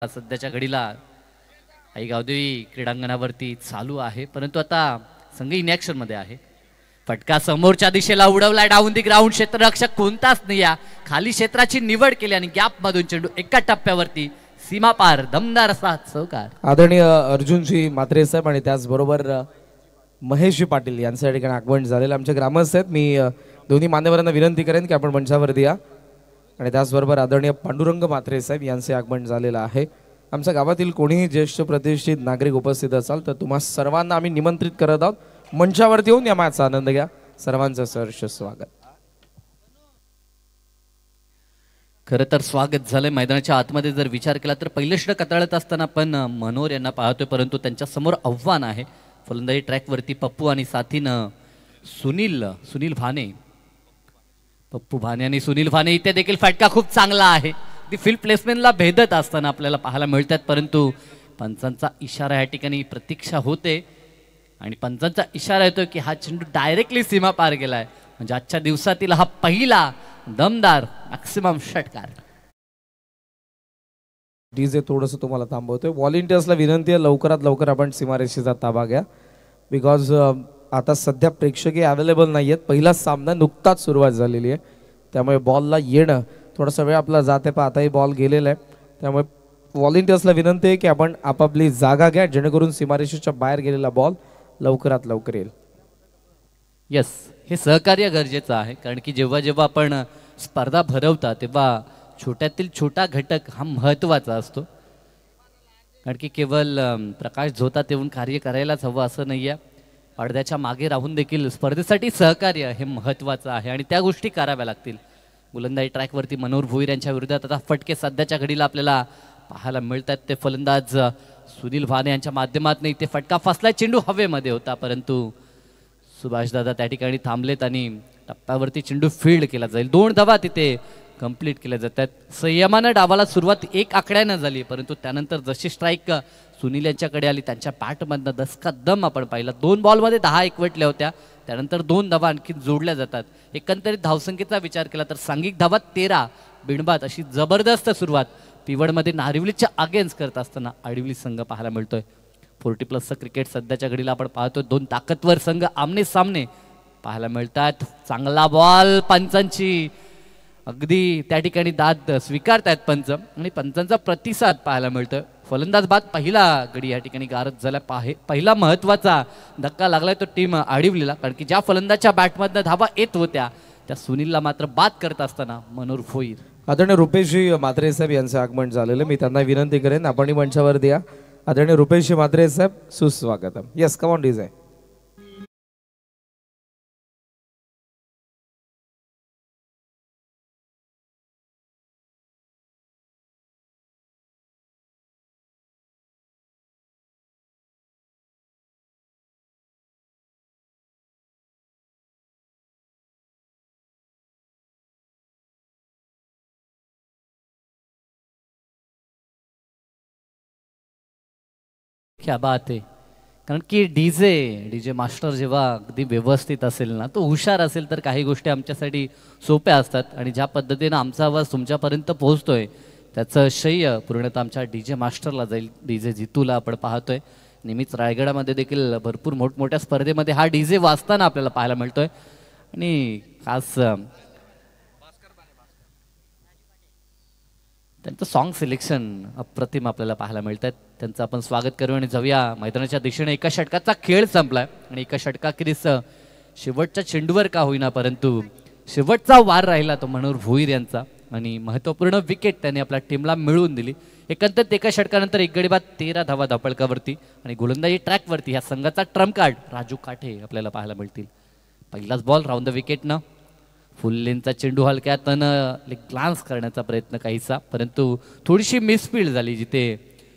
सध्याच्या घडीला आई गावदेवी क्रीडांगणावरती चालू आहे, परंतु आता संघ इनॅक्शन मध्ये आहे. फटका समोरच्या दिशेला उडवला, डाऊन दी ग्राउंड. क्षेत्ररक्षक कोणताच नाही, या खाली क्षेत्राची निवड केली आणि गॅप मधून चेंडू एका टप्प्यावरती सीमा पार दमदार असा चौकार. आदरणीय अर्जुनजी म्हात्रे साहेब आणि त्याचबरोबर महेशजी पाटील यांच्या ठिकाणी आगमन झालेलं आमचे ग्रामस्थ आहेत. मी दोन्ही मान्यवरांना विनंती करेन की आपण मंचावरती या. आणि त्याचबरोबर आदरणीय पांडुरंग म्हात्रे साहेब यांचे आगमन झालेलं आहे. आमच्या गावातील कोणीही ज्येष्ठ प्रतिष्ठित नागरिक उपस्थित असाल तर तुम्हा सर्वांना आम्ही निमंत्रित करत आहोत. मंचावरती येऊन या मॅचचा आनंद घ्या. सर्वांचं सहर्ष स्वागत. खरं तर स्वागत झालंय. मैदानाच्या आतमध्ये जर विचार केला तर पहिलं षटक कताळत असताना पण मनोहर यांना पाहतोय, परंतु त्यांच्या समोर आव्हान आहे. फलंदाजी ट्रॅकवरती पप्पू आणि साथीनं सुनील भाने. पप्पू भाने आणि सुनील भाने इथे देखील फटका खूप चांगला आहे. ती फील्ड प्लेसमेंटला भेदत असताना आपल्याला पाहायला मिळतात, परंतु पंचांचा इशारा या ठिकाणी प्रतीक्षा होते आणि पंचांचा इशारा येतो की हा चेंडू डायरेक्टली सीमा पार गेलाय. म्हणजे आजच्या दिवसातील हा पहिला दमदार मॅक्सिमम षटकार. डीजे थोडंसं तुम्हाला थांबवतोय. व्हॉलेंटियर्सला विनंती आहे लवकरात लवकर आपण सीमारेषेचा ताबा घ्या, बिकॉज आता सध्या प्रेक्षकही अवेलेबल नाही आहेत. पहिला सामना नुकताच सुरुवात झालेली आहे, त्यामुळे बॉलला येणं थोडासा वेळ आपला जाते. पण आताही बॉल गेलेला आहे, त्यामुळे व्हॉलेंटियर्सला विनंती आहे की आपण आपापली जागा घ्या, जेणेकरून सीमारेषेच्या बाहेर गेलेला बॉल लवकरात लवकर येईल. यस, हे सहकार्य गरजेचं आहे, कारण की जेव्हा जेव्हा आपण स्पर्धा भरवता तेव्हा छोट्यातील छोटा घटक हा महत्त्वाचा असतो. कारण की केवळ प्रकाश झोतात येऊन कार्य करायलाच हवं असं नाही आहे. पडद्याच्या मागे राहून देखील स्पर्धेसाठी सहकार्य हे महत्त्वाचं आहे आणि त्या गोष्टी कराव्या लागतील. गोलंदाजी ट्रॅकवरती मनोहर भोईर यांच्या विरोधात आता फटके सध्याच्या घडीला आपल्याला पाहायला मिळतात. ते फलंदाज सुनील भाने यांच्या माध्यमातून इथे फटका फसला. चेंडू हवेमध्ये होता, परंतु सुभाष दादा त्या ठिकाणी थांबलेत आणि टप्प्यावरती चेंडू फील्ड केला जाईल. 2 धावा तिथे कंप्लीट केल्या जातात. संयमानं डावाला सुरुवात 1 आकड्यानं झाली, परंतु त्यानंतर जशी स्ट्राईक सुनील यांच्याकडे आली त्यांच्या बॅटमधनं दसका दम आपण पाहिला. 2 बॉलमध्ये 10 एकवटल्या होत्या, त्यानंतर 2 धावा आणखी जोडल्या जातात. एकंदरीत धावसंख्येचा विचार केला तर सांघिक धावा 13 बिनबाद अशी जबरदस्त सुरुवात पिवडमध्ये नारिवलीच्या अगेन्स्ट करत असताना आडिवली संघ पाहायला मिळतोय. 40+ क्रिकेट सध्याच्या घडीला आपण पाहतोय. 2 ताकदवर संघ आमने सामने पाहायला मिळतात. चांगला बॉल, पंचांची अगदी त्या ठिकाणी दाद स्वीकारतायत पंच आणि पंचांचा प्रतिसाद पाहायला मिळतोय. फलंदाज बाद पहिला गडी या ठिकाणी गारद झाला. पहिला महत्वाचा धक्का लागलाय तो टीम आडिवलीला, कारण की ज्या फलंदाजच्या बॅटमधनं धावा येत होत्या त्या सुनीलला मात्र बाद करत असताना मनोहर भोईर. आदरणीय रुपेशजी म्हात्रे साहेब यांचं आगमन झालेलं, मी त्यांना विनंती करेन आपणही मंचावर द्या. आदरणीय रुपेशजी म्हात्रे साहेब, सुस्वागतम. Yes, come on DJ. क्या बात आहे. कारण की डीजे मास्टर जेव्हा अगदी व्यवस्थित असेल ना, तो हुशार असेल तर काही गोष्टी आमच्यासाठी सोप्या असतात. आणि ज्या पद्धतीनं आमचा आवाज तुमच्यापर्यंत पोहोचतोय त्याचं श्रेय पूर्णतः आमच्या डीजे मास्टरला जाईल. डीजे जितूला आपण पाहतोय. नेहमीच रायगडामध्ये देखील भरपूर मोठमोठ्या स्पर्धेमध्ये हा डीजे वाजताना आपल्याला पाहायला मिळतोय. आणि खास त्यांचं सॉन्ग सिलेक्शन अप्रतिम आपल्याला पाहायला मिळतात. त्यांचं आपण स्वागत करू आणि जाऊया मैदानाच्या दिशेने. एका षटकाचा खेळ संपलाय आणि एका षटकाखेरीस शेवटच्या चेंडूवर का होईना, परंतु शेवटचा वार राहिला तो मनोहर भोईर यांचा आणि महत्त्वपूर्ण विकेट त्यांनी आपल्या टीमला मिळवून दिली. एकंदरीत एका षटकानंतर 1 गडी बाद 13 धावा धापळकावरती आणि गोलंदाजी ट्रॅकवरती ह्या संघाचा ट्रम्प कार्ड राजू काठे आपल्याला पाहायला मिळतील. पहिलाच बॉल राऊंड द विकेटनं फुल लेनचा चेंडू हलक्यातनं ग्लान्स करण्याचा प्रयत्न काहीसा, परंतु थोडीशी मिसफील्ड झाली. जिथे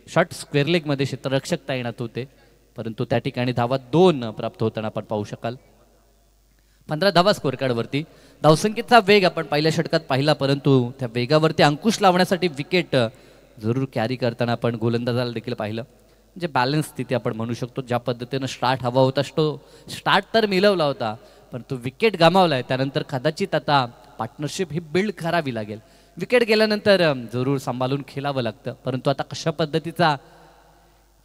शॉर्ट स्क्वेअर लेगमध्ये क्षेत्ररक्षक तैनात होते, परंतु त्या ठिकाणी धावा 2 प्राप्त होताना आपण पाहू शकाल. 15 धावा स्कोअर कार्डवरती. धावसंख्येचा वेग आपण पहिल्या षटकात पाहिला, परंतु त्या वेगावरती अंकुश लावण्यासाठी विकेट जरूर कॅरी करताना आपण गोलंदाजाला देखील पाहिलं. म्हणजे बॅलन्स तिथे आपण म्हणू शकतो. ज्या पद्धतीनं स्टार्ट हवा होता तो स्टार्ट तर मिळवला होता, पण तो विकेट गमावलाय. त्यानंतर कदाचित आता पार्टनरशिप ही बिल्ड करावी लागेल. विकेट गेल्यानंतर जरूर सांभाळून खेळावं लागतं, परंतु आता कशा पद्धतीचा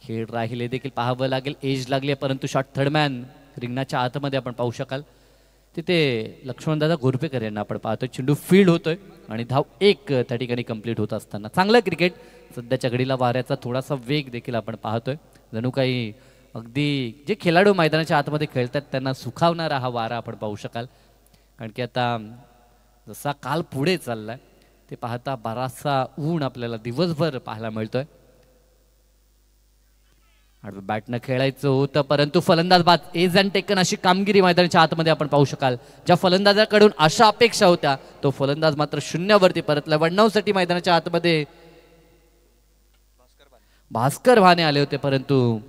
खेळ राहील हे देखील पाहावं लागेल. एज लागली आहे, परंतु शॉट थर्डमॅन रिंगणाच्या आतमध्ये आपण पाहू शकाल. तिथे लक्ष्मणदादा गोरपेकर यांना आपण पाहतोय. चेंडू फील्ड होतोय आणि धाव एक त्या ठिकाणी कंप्लीट होत असताना चांगलं क्रिकेट. सध्याच्या घडीला वाऱ्याचा थोडासा वेग देखील आपण पाहतोय. जणू काही अगदी जे खेळाडू मैदानाच्या आतमध्ये खेळतात त्यांना सुखावणारा हा वारा आपण पाहू शकाल. कारण की आता जसा काल पुढे चाललाय ते पाहता बराचसा ऊन आपल्याला दिवसभर पाहायला मिळतोय. बॅटनं खेळायचं होतं, परंतु फलंदाज बाद. एज अँड टेकन अशी कामगिरी मैदानाच्या आतमध्ये आपण पाहू शकाल. ज्या फलंदाजाकडून अशा अपेक्षा होत्या तो फलंदाज मात्र शून्यावरती परतला. 91 मैदानाच्या आतमध्ये भास्कर भाने आले होते, परंतु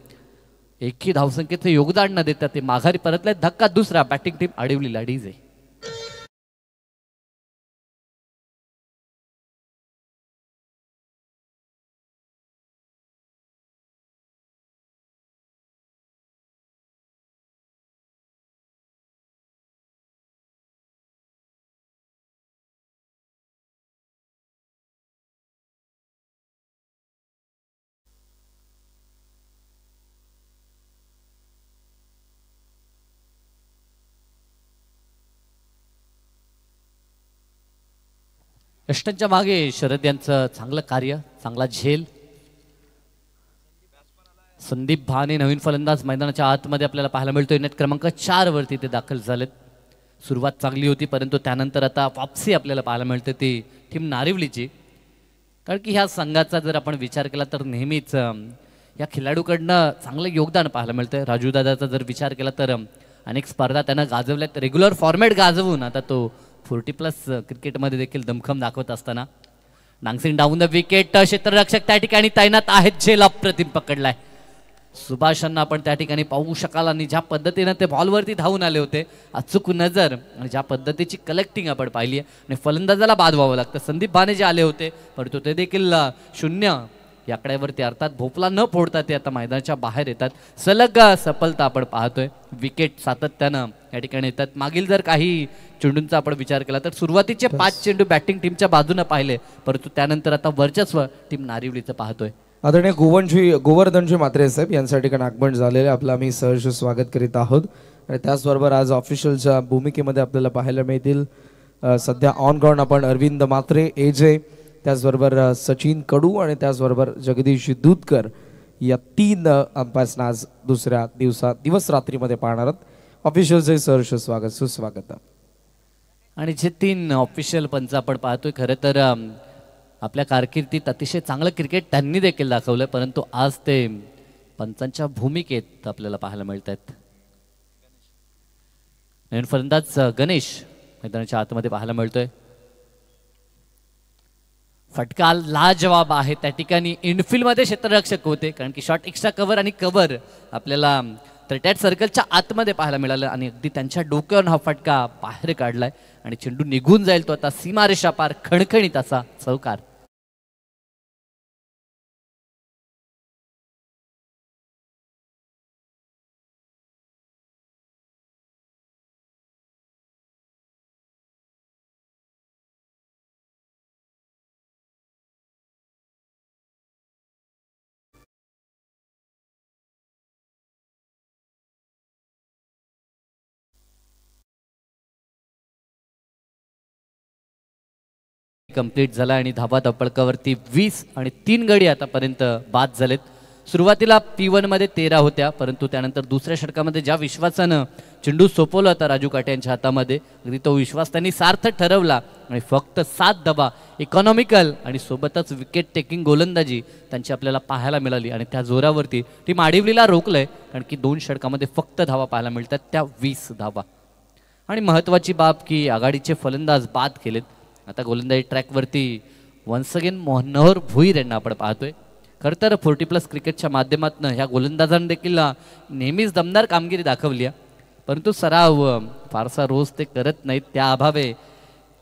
एकही धावसंख्येचं योगदान न देता ते माघारी परतले. धक्का दुसरा. Batting team Adavli DJ. यष्टांच्या मागे शरद यांचं चांगलं कार्य, चांगला झेल. संदीप भाने नवीन फलंदाज मैदानाच्या आतमध्ये आपल्याला पाहायला मिळतोय. नेट क्रमांक 4 वरती ते दाखल झालेत. सुरुवात चांगली होती, परंतु त्यानंतर आता वापसी आपल्याला पाहायला मिळते ती टीम नारिवलीची. कारण की ह्या संघाचा जर आपण विचार केला तर नेहमीच या खेळाडूकडनं चांगलं योगदान पाहायला मिळतंय. राजू दादाचा जर विचार केला तर अनेक स्पर्धा त्यानं गाजवल्यात. रेग्युलर फॉर्मॅट गाजवून आता तो 40+ क्रिकेटमध्ये देखील दमखम दाखवत असताना नांगसिंग डाऊन द विकेट. क्षेत्ररक्षक त्या ठिकाणी तैनात आहेत. झेल अप्रतिम पकडलाय. सुभाषांना आपण त्या ठिकाणी पाहू शकाल आणि ज्या पद्धतीनं ते बॉलवरती धावून आले होते, अचूक नजर आणि ज्या पद्धतीची कलेक्टिंग आपण पाहिली आहे. आणि फलंदाजाला बाद व्हावं लागतं. संदीप भाने जे आले होते, परंतु ते देखील शून्य या आकड्यावरती अर्थात भोपला न फोडता ते आता मैदानाच्या बाहेर येतात. सलग सफलता आपण पाहतोय. विकेट सातत्यानं या ठिकाणी येतात. मागील जर काही चेंडूंचा आपण विचार केला तर सुरुवातीचे 5 चेंडू बॅटिंग टीमच्या बाजूने पाहिले, परंतु त्यानंतर आता वर्चस्व टीम नारिवलीचं पाहतोय. आदरणीय गोवर्धनजी म्हात्रे साहेब यांच्या ठिकाणी आगमन झालेले आपलं आम्ही सहर्ष स्वागत करीत आहोत. आणि त्याचबरोबर आज ऑफिशियलच्या भूमिकेमध्ये आपल्याला पाहायला मिळतील सध्या ऑन ग्राउंड आपण अरविंद म्हात्रे, एजे, त्याचबरोबर सचिन कडू आणि त्याचबरोबर जगदीश दूधकर या 3 अंपायर्सना आज दुसऱ्या दिवस रात्रीमध्ये पाहणार आहोत. ऑफिशियलचे सहर्ष स्वागत, सुस्वागत. आणि जे 3 ऑफिशियल पंच आपण पाहतोय, खरं तर आपल्या कारकिर्दीत अतिशय चांगलं क्रिकेट त्यांनी देखील दाखवलं, परंतु आज ते पंचांच्या भूमिकेत आपल्याला पाहायला मिळत आहेत. नवीन फलंदाज गणेश मैदानाच्या आतमध्ये पाहायला मिळतोय. फटका लाजवाब आहे. त्या ठिकाणी इनफिल्डमध्ये क्षेत्ररक्षक होते, कारण की शॉट एक्स्ट्रा कव्हर आणि कव्हर आपल्याला 38 सर्कलच्या आतमध्ये पाहायला मिळालं आणि अगदी त्यांच्या डोक्यावर हा फटका बाहेर काढलाय आणि चेंडू निघून जाईल तो आता सीमारेषा पार. खणखणीत असा चौकार. कंप्लीट झाला आणि धावा धपळकावरती 20 आणि 3 गडी आतापर्यंत बाद झालेत. सुरुवातीला P1 मध्ये 13 होत्या, परंतु त्यानंतर दुसऱ्या षटकामध्ये ज्या विश्वासानं चेंडू सोपवला होता राजू काटे यांच्या हातामध्ये, अगदी तो विश्वास त्यांनी सार्थक ठरवला आणि फक्त 7 धावा इकॉनॉमिकल आणि सोबतच विकेट टेकिंग गोलंदाजी त्यांची आपल्याला पाहायला मिळाली. आणि त्या जोरावरती टीम आडिवलीला रोखलंय, कारण की 2 षटकामध्ये फक्त धावा पाहायला मिळतात, त्या 20 धावा. आणि महत्त्वाची बाब की आघाडीचे फलंदाज बाद केलेत. आता गोलंदाजी ट्रॅकवरती वन्स अगेन मनोहर भुईर यांना आपण पाहतोय. खरं तर 40+ क्रिकेटच्या माध्यमातून ह्या गोलंदाजांनी देखील नेहमीच दमदार कामगिरी दाखवली आहे, परंतु सराव फारसा रोज ते करत नाहीत. त्या अभावे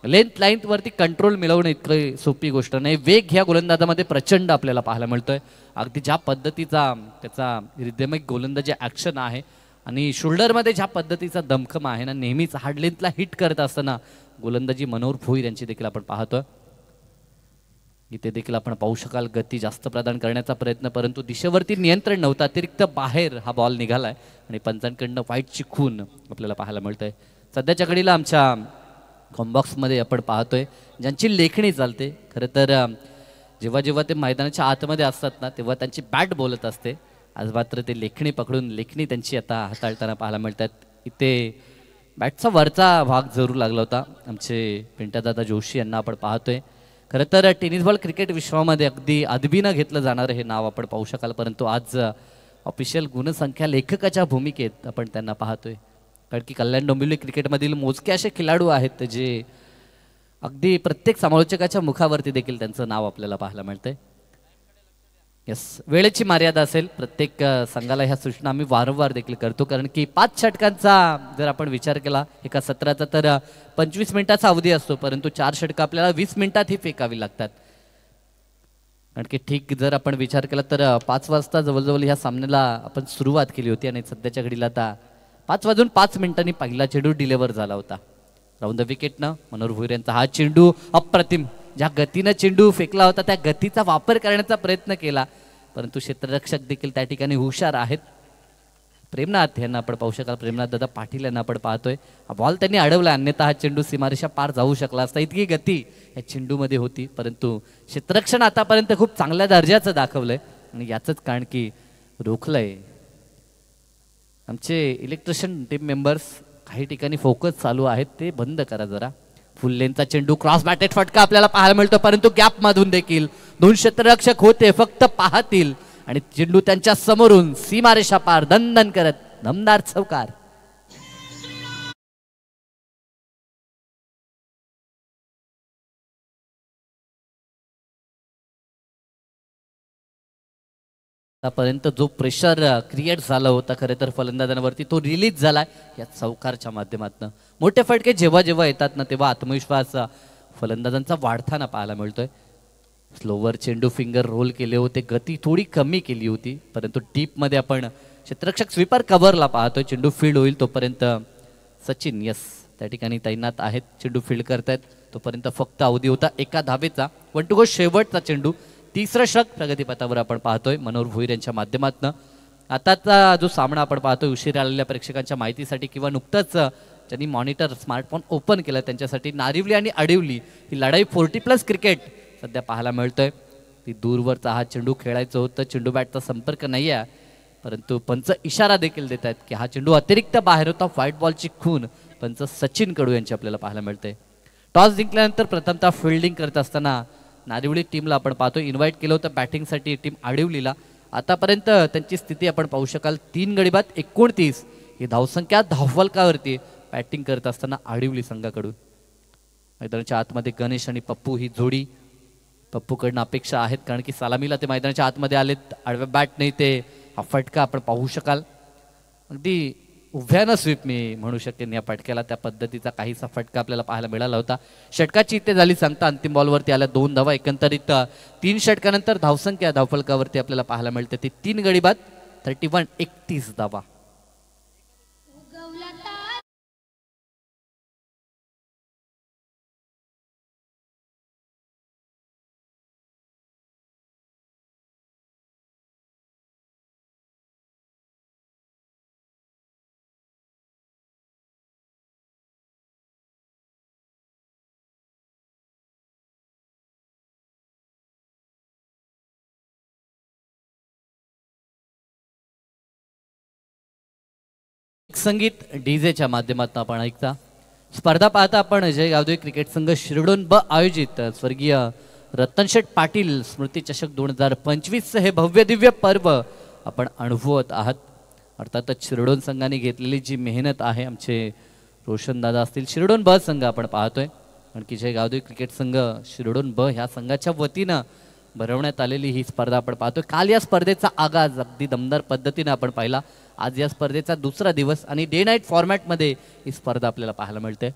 लेंथवरती कंट्रोल मिळवणं इतकं सोपी गोष्ट नाही. वेग ह्या गोलंदाजामध्ये प्रचंड आपल्याला पाहायला मिळतोय. अगदी ज्या पद्धतीचा त्याचा रिदमिक गोलंदाजी ॲक्शन आहे आणि शोल्डरमध्ये ज्या पद्धतीचा दमखम आहे ना, नेहमीच हार्ड लेंथला हिट करत असताना गोलंदाजी मनोहर भोईर यांची देखील आपण पाहतोय. इथे देखील आपण पाहू शकाल गती जास्त प्रदान करण्याचा प्रयत्न, परंतु दिशेवरती नियंत्रण नव्हतं. अतिरिक्त बाहेर हा बॉल निघालाय आणि पंचांकडनं वाईटची खून आपल्याला पाहायला मिळतंय. सध्याच्या घडीला आमच्या कॉम्बॉक्समध्ये आपण पाहतोय ज्यांची लेखणी चालते. खरं तर जेव्हा जेव्हा ते मैदानाच्या आतमध्ये असतात ना तेव्हा त्यांची बॅट बोलत असते. आज मात्र ते लेखणी पकडून लेखणी त्यांची आता हाताळताना पाहायला मिळतात. इथे बॅटचा वरचा भाग जरूर लागला होता. आमचे पिंटादादा जोशी यांना आपण पाहतोय. खरं तर टेनिस बॉल क्रिकेट विश्वामध्ये अगदी अदबीनं घेतलं जाणारं हे नाव आपण पाहू शकाल, परंतु आज ऑफिशियल गुणसंख्या लेखकाच्या भूमिकेत आपण त्यांना पाहतोय. कारण की कल्याण डोंबिवली क्रिकेटमधील मोजके असे खेळाडू आहेत जे अगदी प्रत्येक समालोचकाच्या मुखावरती देखील त्यांचं नाव आपल्याला पाहायला मिळतंय. यस, वेळेची मर्यादा असेल. प्रत्येक संघाला ह्या सूचना आम्ही वारंवार देखील करतो, कारण की 5 षटकांचा जर आपण विचार केला एका सत्राचा तर 25 मिनिटाचा अवधी असतो, परंतु 4 षटकं आपल्याला 20 मिनिटात ही फेकावी लागतात. कारण की ठीक जर आपण विचार केला तर 5 वाजता जवळजवळ ह्या सामन्याला आपण सुरुवात केली होती आणि सध्याच्या घडीला आता 5 वाजून 5 मिनिटांनी पहिला चेंडू डिलिव्हर झाला होता. राऊंड द विकेटनं मनोहर भोईर यांचा हा चेंडू अप्रतिम, ज्या गतीनं चेंडू फेकला होता त्या गतीचा वापर करण्याचा प्रयत्न केला, परंतु क्षेत्ररक्षक देखील त्या ठिकाणी हुशार आहेत. प्रेमनाथ यांना आपण पाहू शकाल, प्रेमनाथ दादा पाटील यांना आपण पाहतोय. हा बॉल त्यांनी अडवला, अन्यथा हा चेंडू सीमारेषा पार जाऊ शकला असता. इतकी गती या चेंडूमध्ये होती, परंतु क्षेत्ररक्षण आतापर्यंत खूप चांगल्या दर्जाचं दाखवलंय आणि याचंच कारण की रोखलंय. आमचे इलेक्ट्रिशियन टीम मेंबर्स काही ठिकाणी फोकस चालू आहेत, ते बंद करा जरा. फुल लेनचा चेंडू क्रॉस बॅटेड फटका आपल्याला पाहायला मिळतो, परंतु गॅप मधून देखील 2 क्षेत्ररक्षक होते, फक्त पाहतील आणि चेंडू त्यांच्या समोरून सीमारेषा पार दणदण करत दमदार चौकार. आतापर्यंत जो प्रेशर क्रिएट झाला होता खरे तर फलंदाजांवरती तो रिलीज झालाय या चौकारच्या माध्यमातून. मोठे फटके जेव्हा जेव्हा येतात ना तेव्हा आत्मविश्वास फलंदाजांचा वाढताना पाहायला मिळतोय. स्लोवर चेंडू फिंगर रोल केले होते, गती थोडी कमी केली होती, परंतु डीप मध्ये आपण क्षेत्ररक्षक स्वीपर कव्हरला पाहतोय. चेंडू फील्ड होईल तोपर्यंत सचिन यस त्या ठिकाणी तैनात आहेत, चेंडू फील्ड करतायत. तोपर्यंत फक्त अवधी होता एका धावेचा. 1 टू गो शेवटचा चेंडू, तिसरं षटक प्रगतीपथावर आपण पाहतोय मनोहर भोईर यांच्या माध्यमातून. आताचा जो सामना आपण पाहतोय उशिरा आलेल्या प्रेक्षकांच्या माहितीसाठी किंवा नुकतंच ज्यांनी मॉनिटर स्मार्टफोन ओपन केलं त्यांच्यासाठी नारिवली आणि अडिवली ही लढाई 40+ क्रिकेट सध्या पाहायला मिळतोय. ती दूरवरचा हा चेंडू खेळायचं होतं, चेंडू बॅटचा संपर्क नाही आहे, परंतु पंच इशारा देखील देत आहेत की हा चेंडू अतिरिक्त बाहेर होता. व्हाईट बॉलची खून पंच सचिन कडू यांची आपल्याला पाहायला मिळते. टॉस जिंकल्यानंतर प्रथमतः फिल्डिंग करत असताना नारिवली टीमला आपण पाहतो इन्व्हाइट केलं होतं बॅटिंगसाठी टीम आडिवलीला. आतापर्यंत त्यांची स्थिती आपण पाहू शकाल 3 गडी बाद 29 ही धावसंख्या धावफलकावरती बॅटिंग करत असताना आडिवली संघाकडून. मैदानाच्या आतमध्ये गणेश आणि पप्पू ही जोडी पप्पूकडनं अपेक्षा आहेत, कारण की सलामीला ते मैदानाच्या आतमध्ये आलेत. आडव्या बॅट नाही ते हा फटका आपण पाहू शकाल. अगदी उभ्यानं स्वीप मी म्हणू शकेन या फटक्याला, त्या पद्धतीचा काहीसा फटका आपल्याला पाहायला मिळाला होता. षटकाची इथे झाली सांगता अंतिम बॉलवरती आल्या 2 धावा. एकंदरीत 3 षटकानंतर धावसंख्या धावफलकावरती आपल्याला पाहायला मिळते ती 3 गडी बाद 31 31 धावा. संगीत डीजेच्या माध्यमातून आपण ऐकता. स्पर्धा पाहता आपण अजय गावदेवी क्रिकेट संघ शिरडोन ब आयोजित स्वर्गीय रतनशेठ पाटील स्मृती चषक 2025 हे भव्य दिव्य पर्व आपण अनुभवत आहात. अर्थातच शिरडोन संघाने घेतलेली जी मेहनत आहे, आमचे रोशन दादा असतील शिरडोन ब संघ आपण पाहतोय, आणखी जय गावदेवी क्रिकेट संघ शिरडोन ब ह्या संघाच्या वतीनं भरवण्यात आलेली ही स्पर्धा आपण पाहतोय. काल या स्पर्धेचा आगाज अगदी दमदार पद्धतीने आपण पाहिला. आज या स्पर्धेचा दुसरा दिवस आणि डे नाईट फॉर्मॅटमध्ये ही स्पर्धा आपल्याला पाहायला मिळते.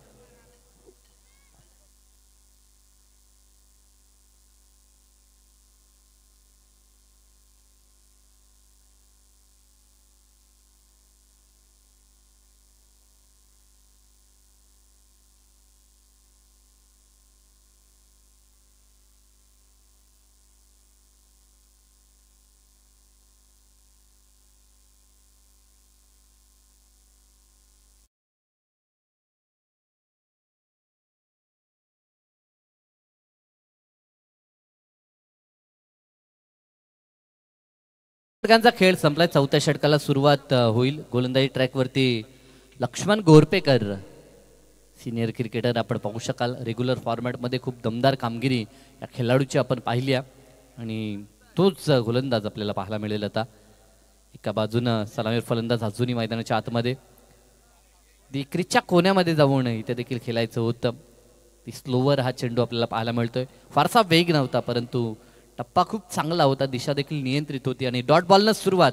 षटकांचा खेळ संपलाय. चौथ्या षटकाला सुरुवात होईल. गोलंदाजी ट्रॅकवरती लक्ष्मण गोरपेकर सिनियर क्रिकेटर आपण पाहू शकाल. रेग्युलर फॉर्मॅटमध्ये खूप दमदार कामगिरी या खेळाडूची आपण पाहिली आहे आणि तोच गोलंदाज आपल्याला पाहायला मिळेल. आता एका बाजूनं सलामीर फलंदाज अजूनही मैदानाच्या आतमध्ये विक्रीच्या कोण्यामध्ये जाऊन इथे देखील खेळायचं होतं. ती स्लोवर हा चेंडू आपल्याला पाहायला मिळतोय. फारसा वेग नव्हता परंतु टप्पा खूप चांगला होता. दिशा देखील नियंत्रित होती आणि डॉट बॉलनं सुरुवात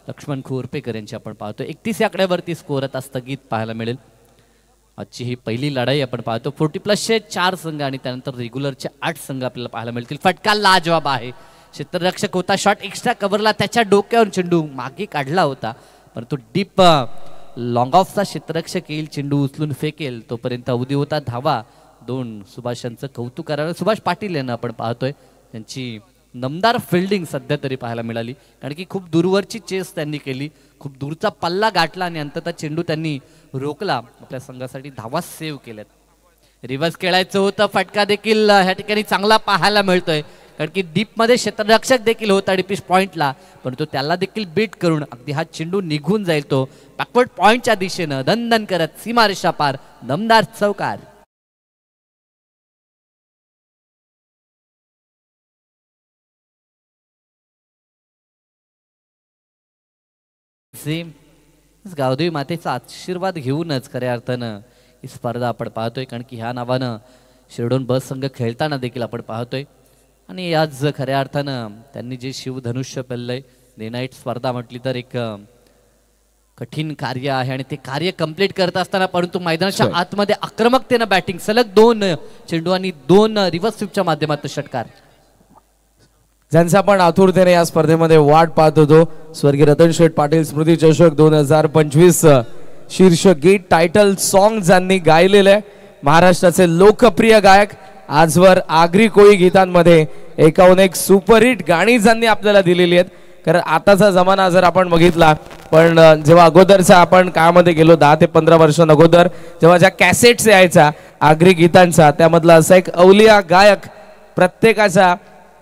लक्ष्मण गोरपेकर यांची आपण पाहतो. 31 आकड्यावरती स्कोर आता स्थगित पाहायला मिळेल. आजची ही पहिली लढाई आपण पाहतो. 40+चे 4 संघ आणि त्यानंतर रेग्युलरचे 8 संघ आपल्याला पाहायला मिळतील. फटका लाजवाब आहे. क्षेत्ररक्षक होता. शॉट एक्स्ट्रा कव्हरला त्याच्या डोक्यावर चेंडू मागे काढला होता परंतु डीप लॉंग ऑफचा क्षेत्ररक्षक येईल चेंडू उचलून फेकेल तोपर्यंत अवधी होता धावा. 2 सुभाषांचं कौतुक करायला सुभाष पाटील यांना आपण पाहतोय. त्यांची दमदार फिल्डिंग सध्या तरी पाहायला मिळाली कारण की खूप दूरवरची चेस त्यांनी केली. खूप दूरचा पल्ला गाठला आणि अंततः चेंडू त्यांनी रोखला. आपल्या संघासाठी धावा सेव्ह केल्यात. रिव्हर्स खेळायचं होतं. फटका देखील ह्या ठिकाणी चांगला पाहायला मिळतोय कारण की डीपमध्ये क्षेत्ररक्षक देखील होता डिपिश पॉइंटला परंतु त्याला देखील बीट करून अगदी हा चेंडू निघून जाईल. तो बॅकवर्ड पॉइंटच्या दिशेनं दणदण करत सीमारेषा पार दमदार चौकार. गावदेवी मातेचा आशीर्वाद घेऊनच खऱ्या अर्थानं ही स्पर्धा आपण पाहतोय कारण की ह्या नावानं शिरडोन बस संघ खेळताना देखील आपण पाहतोय आणि आज खऱ्या अर्थानं त्यांनी जे शिवधनुष्य पेललंय डे नाईट स्पर्धा म्हटली तर एक कठीण कार्य आहे आणि ते कार्य कंप्लीट करत असताना परंतु मैदानाच्या आतमध्ये आक्रमकतेनं बॅटिंग सलग 2 चेंडू आणि 2 रिव्हर्स स्वीपच्या माध्यमातून षटकार ज्यांचा आपण आतुरतेने या स्पर्धेमध्ये वाट पाहत होतो. स्वर्गीय रतन शेठ पाटील स्मृती चषक 2025 शीर्ष गीत टायटल सॉन्ग ज्यांनी गायलेले महाराष्ट्राचे लोकप्रिय गायक आजवर आगरी कोळी गीतांमध्ये 51 सुपरहिट गाणी ज्यांनी आपल्याला दिलेली आहेत. कारण आताचा जमाना जर आपण बघितला पण जेव्हा अगोदरचा आपण काळामध्ये गेलो 10 ते 15 वर्षां अगोदर जेव्हा ज्या कॅसेट्स यायच्या आगरी गीतांचा त्यामधला असा एक अवलिया गायक प्रत्येकाचा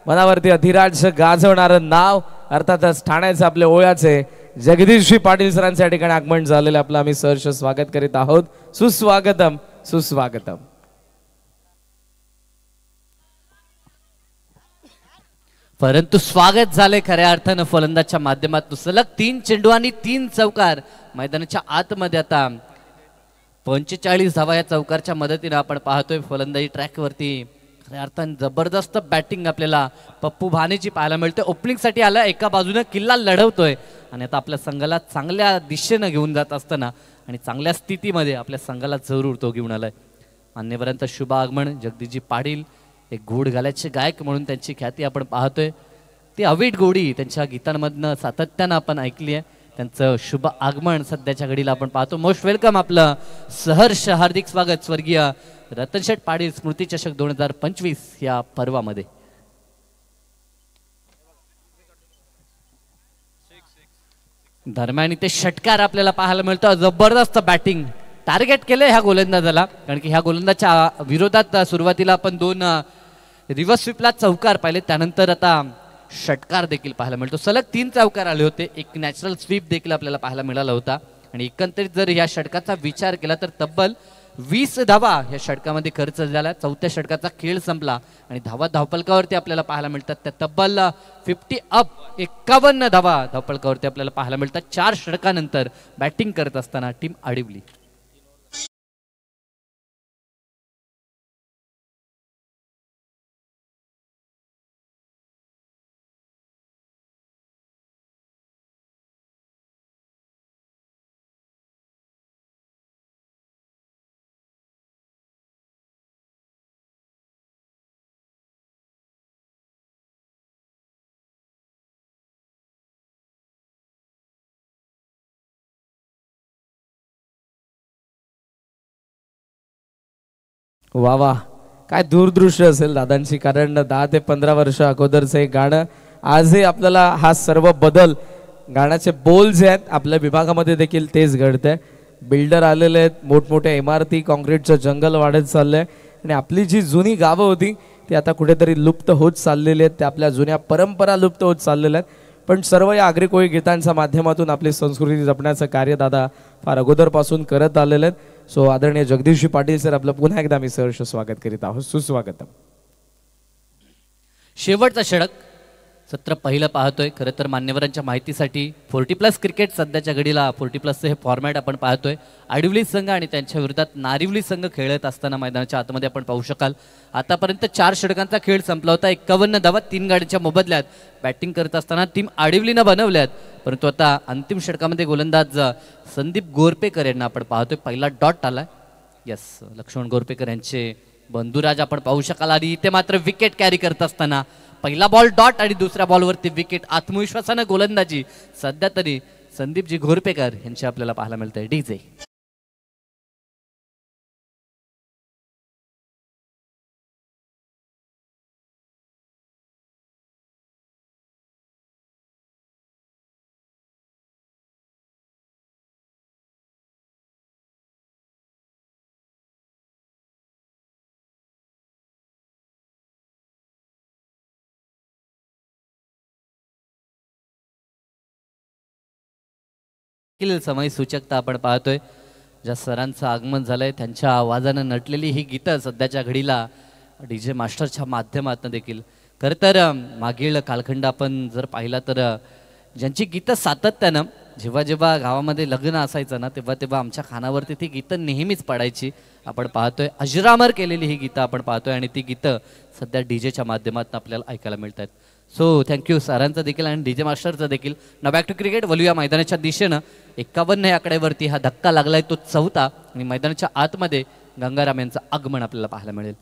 मनावरती अधिराज गाजवणारं नाव अर्थातच ठाण्याचे आपले ओळ्याचे जगदीशजी पाटील सरांच्या या ठिकाणी आगमन झालेलं आपलं आम्ही सहर्ष स्वागत करीत आहोत. सुस्वागतम सुस्वागतम. परंतु स्वागत झाले खऱ्या अर्थानं फलंदाजच्या माध्यमातून. सलग 3 चेंडू आणि 3 चौकार मैदानाच्या आतमध्ये. आता 45 धावा या चौकारच्या मदतीने आपण पाहतोय. फलंदाजी ट्रॅकवरती खऱ्या अर्थानं जबरदस्त बॅटिंग आपल्याला पप्पू भानेची पाहायला मिळते. ओपनिंगसाठी आला एका बाजूने किल्ला लढवतोय आणि आता आपल्या संघाला चांगल्या दिशेनं घेऊन जात असताना आणि चांगल्या स्थितीमध्ये आपल्या संघाला जरूर तो घेऊन आलाय. मान्यवरांचं शुभ आगमन. जगदीशजी पाटील एक गोड गाल्याचे गायक म्हणून त्यांची ख्याती आपण पाहतोय. ती अवीट गोडी त्यांच्या गीतांमधनं सातत्यानं आपण ऐकली आहे. त्यांचं शुभ आगमन सध्याच्या घडीला आपण पाहतो. मोस्ट वेलकम आपलं सहर्ष हार्दिक स्वागत स्वर्गीय रतनशेठ पाटील स्मृती चषक 2025 या पर्वामध्ये. दरम्यान इथे षटकार आपल्याला पाहायला मिळतो. जबरदस्त बॅटिंग टार्गेट केलंय ह्या गोलंदाजाला कारण की ह्या गोलंदाजच्या विरोधात सुरुवातीला आपण 2 रिव्हर्स स्वीपला चौकार पाहिले त्यानंतर आता षटकार देखील पाहायला मिळतो. सलग 3 चौकार आले होते. एक नॅचरल स्वीप देखील आपल्याला पाहायला मिळाला होता आणि एकंदरीत जर या षटकाचा विचार केला तर तब्बल 20 धावा या षटकामध्ये खर्च झाला. 4थ्या षटकाचा खेळ संपला आणि धावा धावपलकावरती आपल्याला पाहायला मिळतात. त्या तब्बल 51 धावा धावपलकावरती आपल्याला पाहायला मिळतात. 4 षटकानंतर बॅटिंग करत असताना टीम अडवली. वा वा काय दूरदृश्य असेल दादांची. कारण 10 ते 15 वर्ष अगोदरचं एक गाणं आजही आपल्याला हा सर्व बदल गाण्याचे बोल जे आहेत आपल्या विभागामध्ये देखील तेच घडतंय. बिल्डर आलेले आहेत. मोठमोठ्या इमारती कॉन्क्रीटचं जंगल वाढत चाललंय आणि आपली जी जुनी गावं होती ती आता कुठेतरी लुप्त होत चाललेली आहेत. त्या आपल्या जुन्या परंपरा लुप्त होत चाललेल्या आहेत. पण सर्व या आगरी कोळी गीतांच्या माध्यमातून आपली संस्कृती जपण्याचं कार्य दादा फार अगोदरपासून करत आलेले आहेत. सो आदरणीय जगदीशजी पाटील सर, आपलं पुन्हा एकदा मी सहर्ष स्वागत करीत आहोत. सुस्वागतम. शेवटचा षटक सत्र पहिलं पाहतोय. खरं तर मान्यवरांच्या माहितीसाठी 40+ क्रिकेट सध्याच्या घडीला 40+चं हे फॉर्मॅट आपण पाहतोय. आडिवली संघ आणि त्यांच्या विरोधात नारिवली संघ खेळत असताना मैदानाच्या आतमध्ये आपण पाहू शकाल. आतापर्यंत 4 षटकांचा खेळ संपला होता. 51 धावा 3 गाड्यांच्या मोबदल्यात बॅटिंग करत असताना टीम आडिवलीनं बनवल्यात. परंतु आता अंतिम षटकामध्ये गोलंदाज संदीप गोरपेकर यांना आपण पाहतोय. पहिला डॉट आलाय. यस, लक्ष्मण गोरपेकर यांचे बंधुराज आपण पाहू शकाल. आणि इथे मात्र विकेट कॅरी करत असताना पहिला बॉल डॉट आणि दुसऱ्या बॉलवरती विकेट. आत्मविश्वासानं गोलंदाजी सध्या तरी संदीपजी घोरपेकर यांचे आपल्याला पाहायला मिळतंय. डीजे समय सूचकता आपण पाहतोय. ज्या सरांचं आगमन झालंय त्यांच्या आवाजानं नटलेली ही गीतं सध्याच्या घडीला डीजे मास्टरच्या माध्यमातून देखील. खरं तर मागील कालखंड आपण जर पाहिला तर ज्यांची गीतं सातत्यानं जेव्हा जेव्हा गावामध्ये लग्न असायचं ना तेव्हा तेव्हा आमच्या कानावरती ती गीतं नेहमीच पडायची. आपण पाहतोय अजरामर केलेली ही गीतं आपण पाहतोय आणि ती गीतं सध्या डीजेच्या माध्यमातून आपल्याला ऐकायला मिळत आहेत. सो थँक्यू सरांचं देखील आणि डीजे मास्टरचं देखील. ना बॅक टू क्रिकेट वळूया मैदानाच्या दिशेनं. 51 या आकड्यावरती हा धक्का लागलाय तो 4था आणि मैदानाच्या आतमध्ये गंगाराम यांचं आगमन आपल्याला पाहायला मिळेल.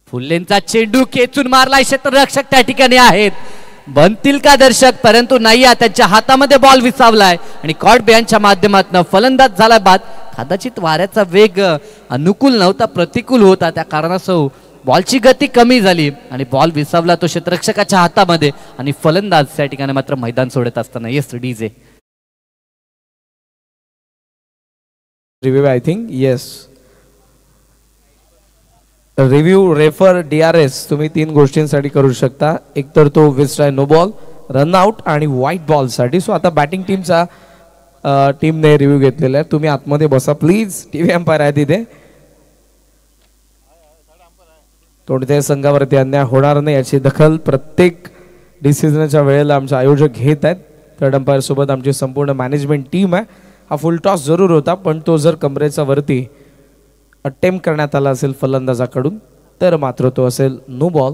फुल्लेंचा चेंडू खेचून मारलाय. क्षेत्ररक्षक त्या ठिकाणी आहेत. बनतील का दर्शक, परंतु नाही. त्यांच्या हातामध्ये बॉल विसावलाय आणि कॉट यांच्या माध्यमातून फलंदाज झालाय बाद. कदाचित वाऱ्याचा वेग अनुकूल नव्हता, प्रतिकूल होता. त्या कारणास्तव बॉलची गती कमी झाली आणि बॉल विसावला तो क्षेत्ररक्षकाच्या हातामध्ये आणि फलंदाज त्या ठिकाणी मात्र मैदान सोडत असताना. Yes DJ review. I think yes review refer DRS तुम्ही 3 गोष्टींसाठी करू शकता. एक तर तो विस्ट्राय नो बॉल, रनआउट आणि व्हाईट बॉल साठी. सो आता बॅटिंग टीमने रिव्ह्यू घेतलेला आहे. तुम्ही आतमध्ये बसा प्लीज. टीव्ही अंपायर आहे तिथे. कोणत्याही संघावरती अन्याय होणार नाही याची दखल प्रत्येक डिसिजनच्या वेळेला आमचे आयोजक घेत आहेत. थर्ड अंपायर सोबत आमची संपूर्ण मॅनेजमेंट टीम आहे. हा फुल टॉस जरूर होता, पण तो जर कमरेचा वरती अटेम्प्ट करण्यात आला असेल फलंदाजाकडून तर मात्र तो असेल नो बॉल.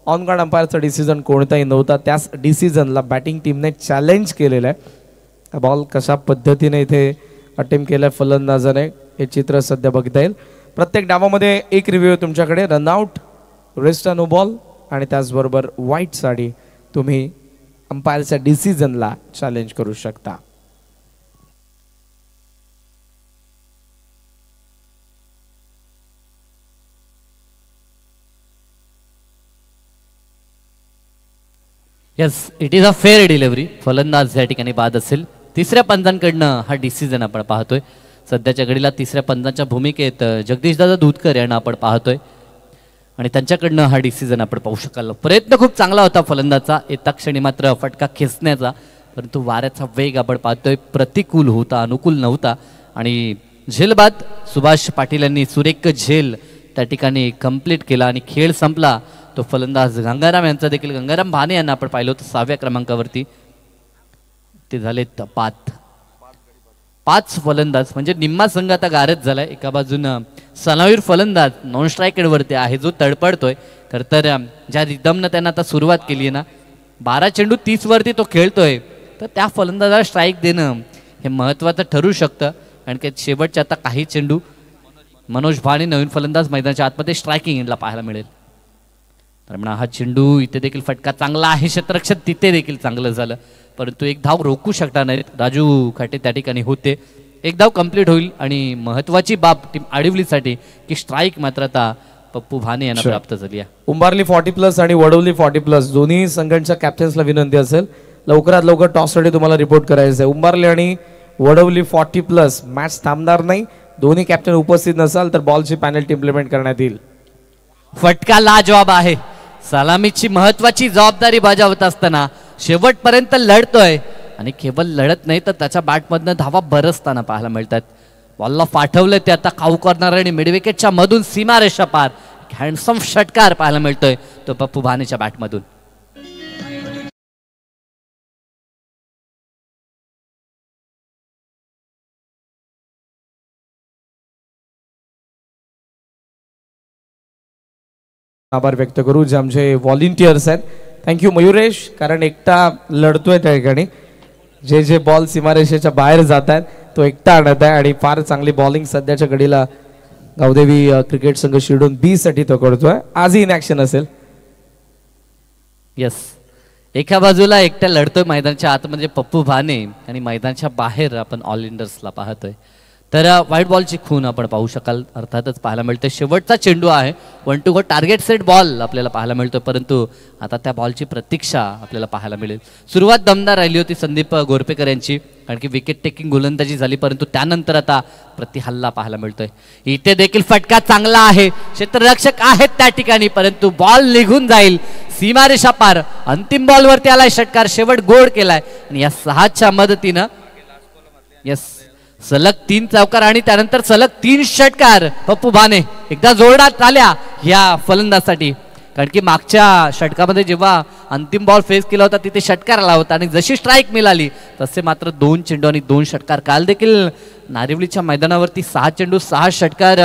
ऑन गार्ड अंपायरचा डिसिजन कोणताही नव्हता. त्याच डिसिजनला बॅटिंग टीमने चॅलेंज केलेलं आहे. बॉल कशा पद्धतीने इथे अटेम्प्ट केलाय फलंदाजाने हे चित्र सध्या बघता येईल. प्रत्येक डावामध्ये एक रिव्ह्यू तुमच्याकडे. रनआउट, रेस्टा नो बॉल आणि त्याचबरोबर व्हाईटसाठी तुम्ही अंपायरच्या डिसिजनला चॅलेंज करू शकता. Yes, it is a fair delivery. फलंदाज या ठिकाणी बाद असेल. तिसऱ्या पंचांकडनं हा डिसिजन आपण पाहतोय. सध्याच्या घडीला तिसऱ्या पंचांच्या भूमिकेत जगदीशदादा दूधकर यांना आपण पाहतोय आणि त्यांच्याकडनं हा डिसिजन आपण पाहू शकाल. प्रयत्न खूप चांगला होता फलंदाजचा येता क्षणी मात्र फटका खेचण्याचा, परंतु वाऱ्याचा वेग आपण पाहतोय प्रतिकूल होता, अनुकूल नव्हता. आणि झेलबाद सुभाष पाटील यांनी सुरेख झेल त्या ठिकाणी कंप्लीट केला आणि खेळ संपला. तो फलंदाज गंगाराम यांचा देखील, गंगाराम भाने यांना आपण पाहिलं होतं 6व्या क्रमांकावरती. ते झाले 5 फलंदाज म्हणजे निम्मा संघ आता गारद झालाय. एका बाजूनं सलामीर फलंदाज नॉन स्ट्रायकेडवरती आहे जो तडपडतोय. खरं तर ज्या रिदमनं त्यांना आता सुरुवात केली आहे ना, 12 चेंडू 30 वरती तो खेळतोय, तर त्या फलंदाजाला स्ट्राईक देणं हे महत्त्वाचं ठरू शकतं. कारण की शेवटच्या आता काही चेंडू मनोज भाणे नवीन फलंदाज मैदानाच्या आतमध्ये स्ट्रायकिंगला पाहायला मिळेल. तर म्हणा हा चेंडू इथे देखील फटका चांगला आहे. क्षेत्ररक्षक तिथे देखील चांगलं झालं, परंतु एक धाव रोखू शकणार नाहीत. राजू खाटे त्या ठिकाणी होते. एक धाव कंप्लीट होईल आणि महत्वाची बाब टीम आडिवलीसाठी की स्ट्राईक मात्र आता पप्पू भाने यांना प्राप्त झाली आहे. उंबारली 40+ आणि वडवली 40+ दोन्ही संघांच्या कॅप्टन्सला विनंती असेल लवकरात लवकर टॉससाठी तुम्हाला रिपोर्ट करायचं आहे. उंबारली आणि वडवली 40+ मॅच थांबणार नाही. दोन्ही कॅप्टन उपस्थित नसाल तर बॉलची पॅनल्टी इम्प्लिमेंट करण्यात येईल. फटका लाजवाब आहे. सलामीची महत्वाची जबाबदारी बजावत असताना शेवटपर्यंत लढतोय आणि केवळ लढत नाही तर त्याच्या बॅटमधनं धावा बरसताना पाहायला मिळतात. बॉलला पाठवलं ते आता काऊ करणार आणि मिडविकेटच्या मधून सीमारेषा पार हँडसम षटकार पाहायला मिळतोय तो पप्पू भानेच्या बॅटमधून. आभार व्यक्त करू जे आमचे व्हॉलेंटियर्स आहेत. थँक्यू मयुरेश, कारण एकटा लढतोय त्या ठिकाणी. जे बॉल सीमारेषेच्या बाहेर जात आहेत तो एकटा आणत आहे आणि फार चांगली बॉलिंग सध्याच्या घडीला गावदेवी क्रिकेट संघ शिरडून बी साठी तो करतोय. आजही इन ऍक्शन असेल. यस, एका बाजूला एकट्या लढतोय मैदानाच्या आतमध्ये पप्पू भाने आणि मैदानाच्या बाहेर आपण ऑलराऊंडर्सला पाहतोय. तर व्हाईट बॉलची खून आपण पाहू शकाल अर्थातच पाहायला मिळते. शेवटचा चेंडू आहे, 1 to go target set ball आपल्याला पाहायला मिळतोय, परंतु आता त्या बॉलची प्रतीक्षा आपल्याला पाहायला मिळेल. सुरुवात दमदार राहिली होती संदीप गोरपेकर यांची, कारण की विकेट टेकिंग गोलंदाजी झाली, परंतु त्यानंतर आता प्रतिहल्ला पाहायला मिळतोय. इथे देखील फटका चांगला आहे, क्षेत्ररक्षक आहेत त्या ठिकाणी, परंतु बॉल निघून जाईल सीमारेषा पार. अंतिम बॉलवरती आलाय षटकार, शेवट गोड केलाय आणि या 6च्या मदतीनं यस सलग 3 चौकार आणि त्यानंतर सलग 3 षटकार पप्पू भाने एकदा जोरदार आल्या या फलंदाजासाठी. कारण की मागच्या षटकामध्ये जेव्हा अंतिम बॉल फेस केला होता तिथे षटकार आला होता आणि जशी स्ट्राईक मिळाली तसे मात्र 2 चेंडू आणि 2 षटकार. काल देखील नारिवलीच्या मैदानावरती 6 चेंडू 6 षटकार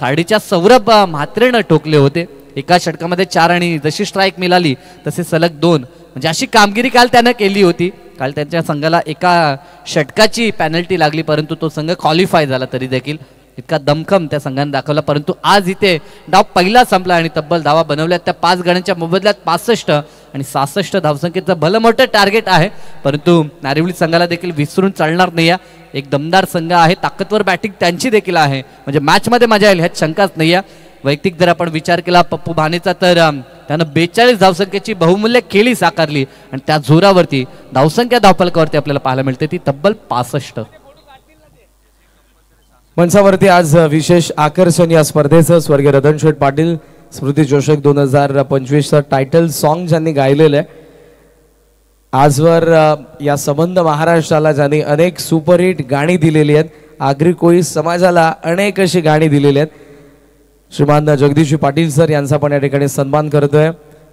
खाडीच्या सौरभ म्हात्रेनं ठोकले होते. एका षटकामध्ये 4 आणि जशी स्ट्राईक मिळाली तसे सलग 2, म्हणजे अशी कामगिरी काल त्यानं केली होती. काल त्यांच्या संघाला एका षटकाची पेनल्टी लागली, परंतु तो संघ क्वालिफाय झाला. तरी देखील इतका दमखम त्या संघाने दाखवला. परंतु आज इथे डाव पहिला संपला आणि तब्बल धावा बनवल्यात त्या 5 गड्यांच्या मोबदल्यात 65 आणि 66 धावसंख्येचं भलं मोठं टार्गेट आहे. परंतु नारिवली संघाला देखील विसरून चालणार नाही. एक दमदार संघ आहे, ताकदवर बॅटिंग त्यांची देखील आहे, म्हणजे मॅचमध्ये मजा येईल ह्यात शंकाच नाही. वैयक्तिक जर आपण विचार केला पप्पू भानेचा तर त्यानं 42 धावसंख्येची बहुमूल्य खेळी साकारली आणि त्या जोरावरती धावसंख्या धावफलकावरती आपल्याला पाहायला मिळते ती तब्बल 65. मंचावरती आज विशेष आकर्षण या स्पर्धेचं स्वर्गीय रतनशेठ पाटील स्मृती चषक 2025चं टायटल सॉन्ग ज्यांनी गायलेलं आहे. आजवर या संबंध महाराष्ट्राला ज्यांनी अनेक सुपरहिट गाणी दिलेली आहेत, आगरी कोळी समाजाला अनेक अशी गाणी दिलेली आहेत. श्रीमान जगदीश पाटील सर यांचा पण या ठिकाणी सन्मान करतोय.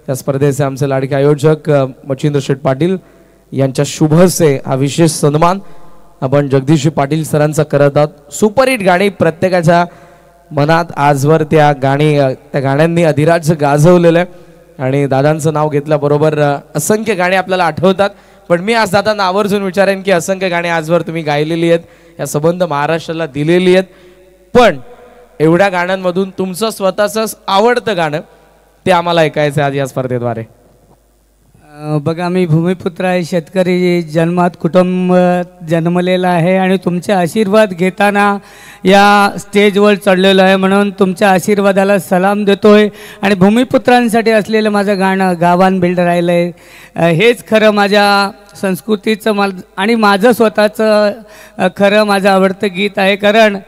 या स्पर्धेचे आमचे लाडके आयोजक मच्छिंद्र शेठ पाटील यांच्या शुभ हस्ते हा विशेष सन्मान आपण जगदीश पाटील सरांचा करत आहोत. सुपरहिट गाणी प्रत्येकाच्या मनात आजवर त्या गाण्यांनी अधिराज्य गाजवलेलं आहे आणि दादांचं नाव घेतल्याबरोबर असंख्य गाणी आपल्याला आठवतात. पण मी आज दादांना आवर्जून विचारेन की असंख्य गाणी आजवर तुम्ही गायलेली आहेत, या संबंध महाराष्ट्राला दिलेली आहेत, पण एवढ्या गाण्यांमधून तुमचं स्वतःच आवडतं गाणं ते आम्हाला ऐकायचं आज या स्पर्धेद्वारे. बघा, मी भूमिपुत्र आहे, शेतकरी जन्मात कुटुंब जन्मलेला आहे आणि तुमचे आशीर्वाद घेताना या स्टेजवर चढलेलो आहे, म्हणून तुमच्या आशीर्वादाला सलाम देतोय. आणि भूमिपुत्रांसाठी असलेलं माझं गाणं गावान बिल्ड राहिलं आहे, हेच खरं माझ्या संस्कृतीचं आणि माझं स्वतःचं खरं माझं आवडतं गीत आहे. कारण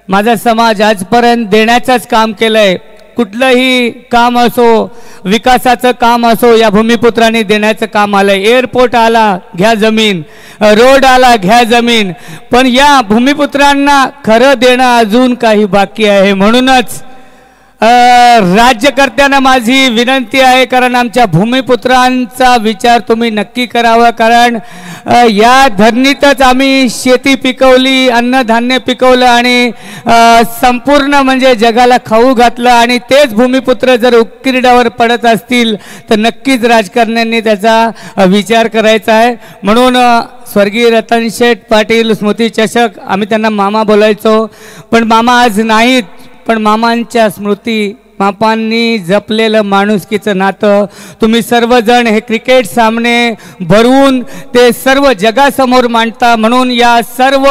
माझा समाज आजपर्यंत देण्याचंच काम केलं आहे. कुठलंही काम असो, विकासाचं काम असो, या भूमिपुत्रांनी देण्याचं काम आलं आहे. एअरपोर्ट आला घ्या जमीन, रोड आला घ्या जमीन, पण या भूमिपुत्रांना खरं देणं अजून काही बाकी आहे. म्हणूनच राज्यकर्त्यांना माझी विनंती आहे, कारण आमच्या भूमिपुत्रांचा विचार तुम्ही नक्की करावा. कारण या धरणीतच आम्ही शेती पिकवली, अन्नधान्य पिकवलं आणि संपूर्ण म्हणजे जगाला खाऊ घातलं. आणि तेच भूमिपुत्र जर उकिरड्यावर पडत असतील तर नक्कीच राजकारण्यांनी त्याचा विचार करायचा आहे. म्हणून स्वर्गीय रतनशेठ पाटील स्मृती चषक, आम्ही त्यांना मामा बोलायचो, पण मामा आज नाहीत, पण मामांच्या स्मृती, मापांनी जपलेलं माणुसकीचं नातं तुम्ही सर्वजण हे क्रिकेट सामने भरवून ते सर्व जगासमोर मांडता. म्हणून या सर्व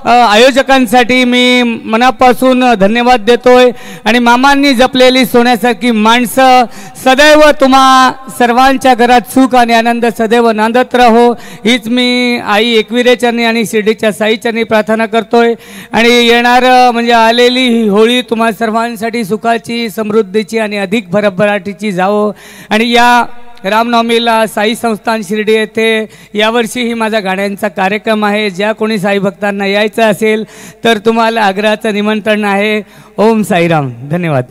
आयोजकांसाठी मी मनापासून धन्यवाद देतोय. आणि मामांनी जपलेली सोन्यासारखी माणसं सदैव तुम्हा सर्वांच्या घरात सुख आणि आनंद सदैव नांदत राहो, हीच मी आई एकविरेचरणी आणि शिर्डीच्या साईचरणी प्रार्थना करतोय. आणि येणार म्हणजे आलेली ही होळी तुम्हा सर्वांसाठी सुखाची, समृद्धीची आणि अधिक भरभराटीची जावो. आणि या रामनवमीला साई संस्थान शिर्डी येथे यावर्षीही माझा गाण्यांचा कार्यक्रम आहे. ज्या कोणी साई भक्तांना यायचं असेल तर तुम्हाला आग्रहाचं निमंत्रण आहे. ओम साईराम. धन्यवाद.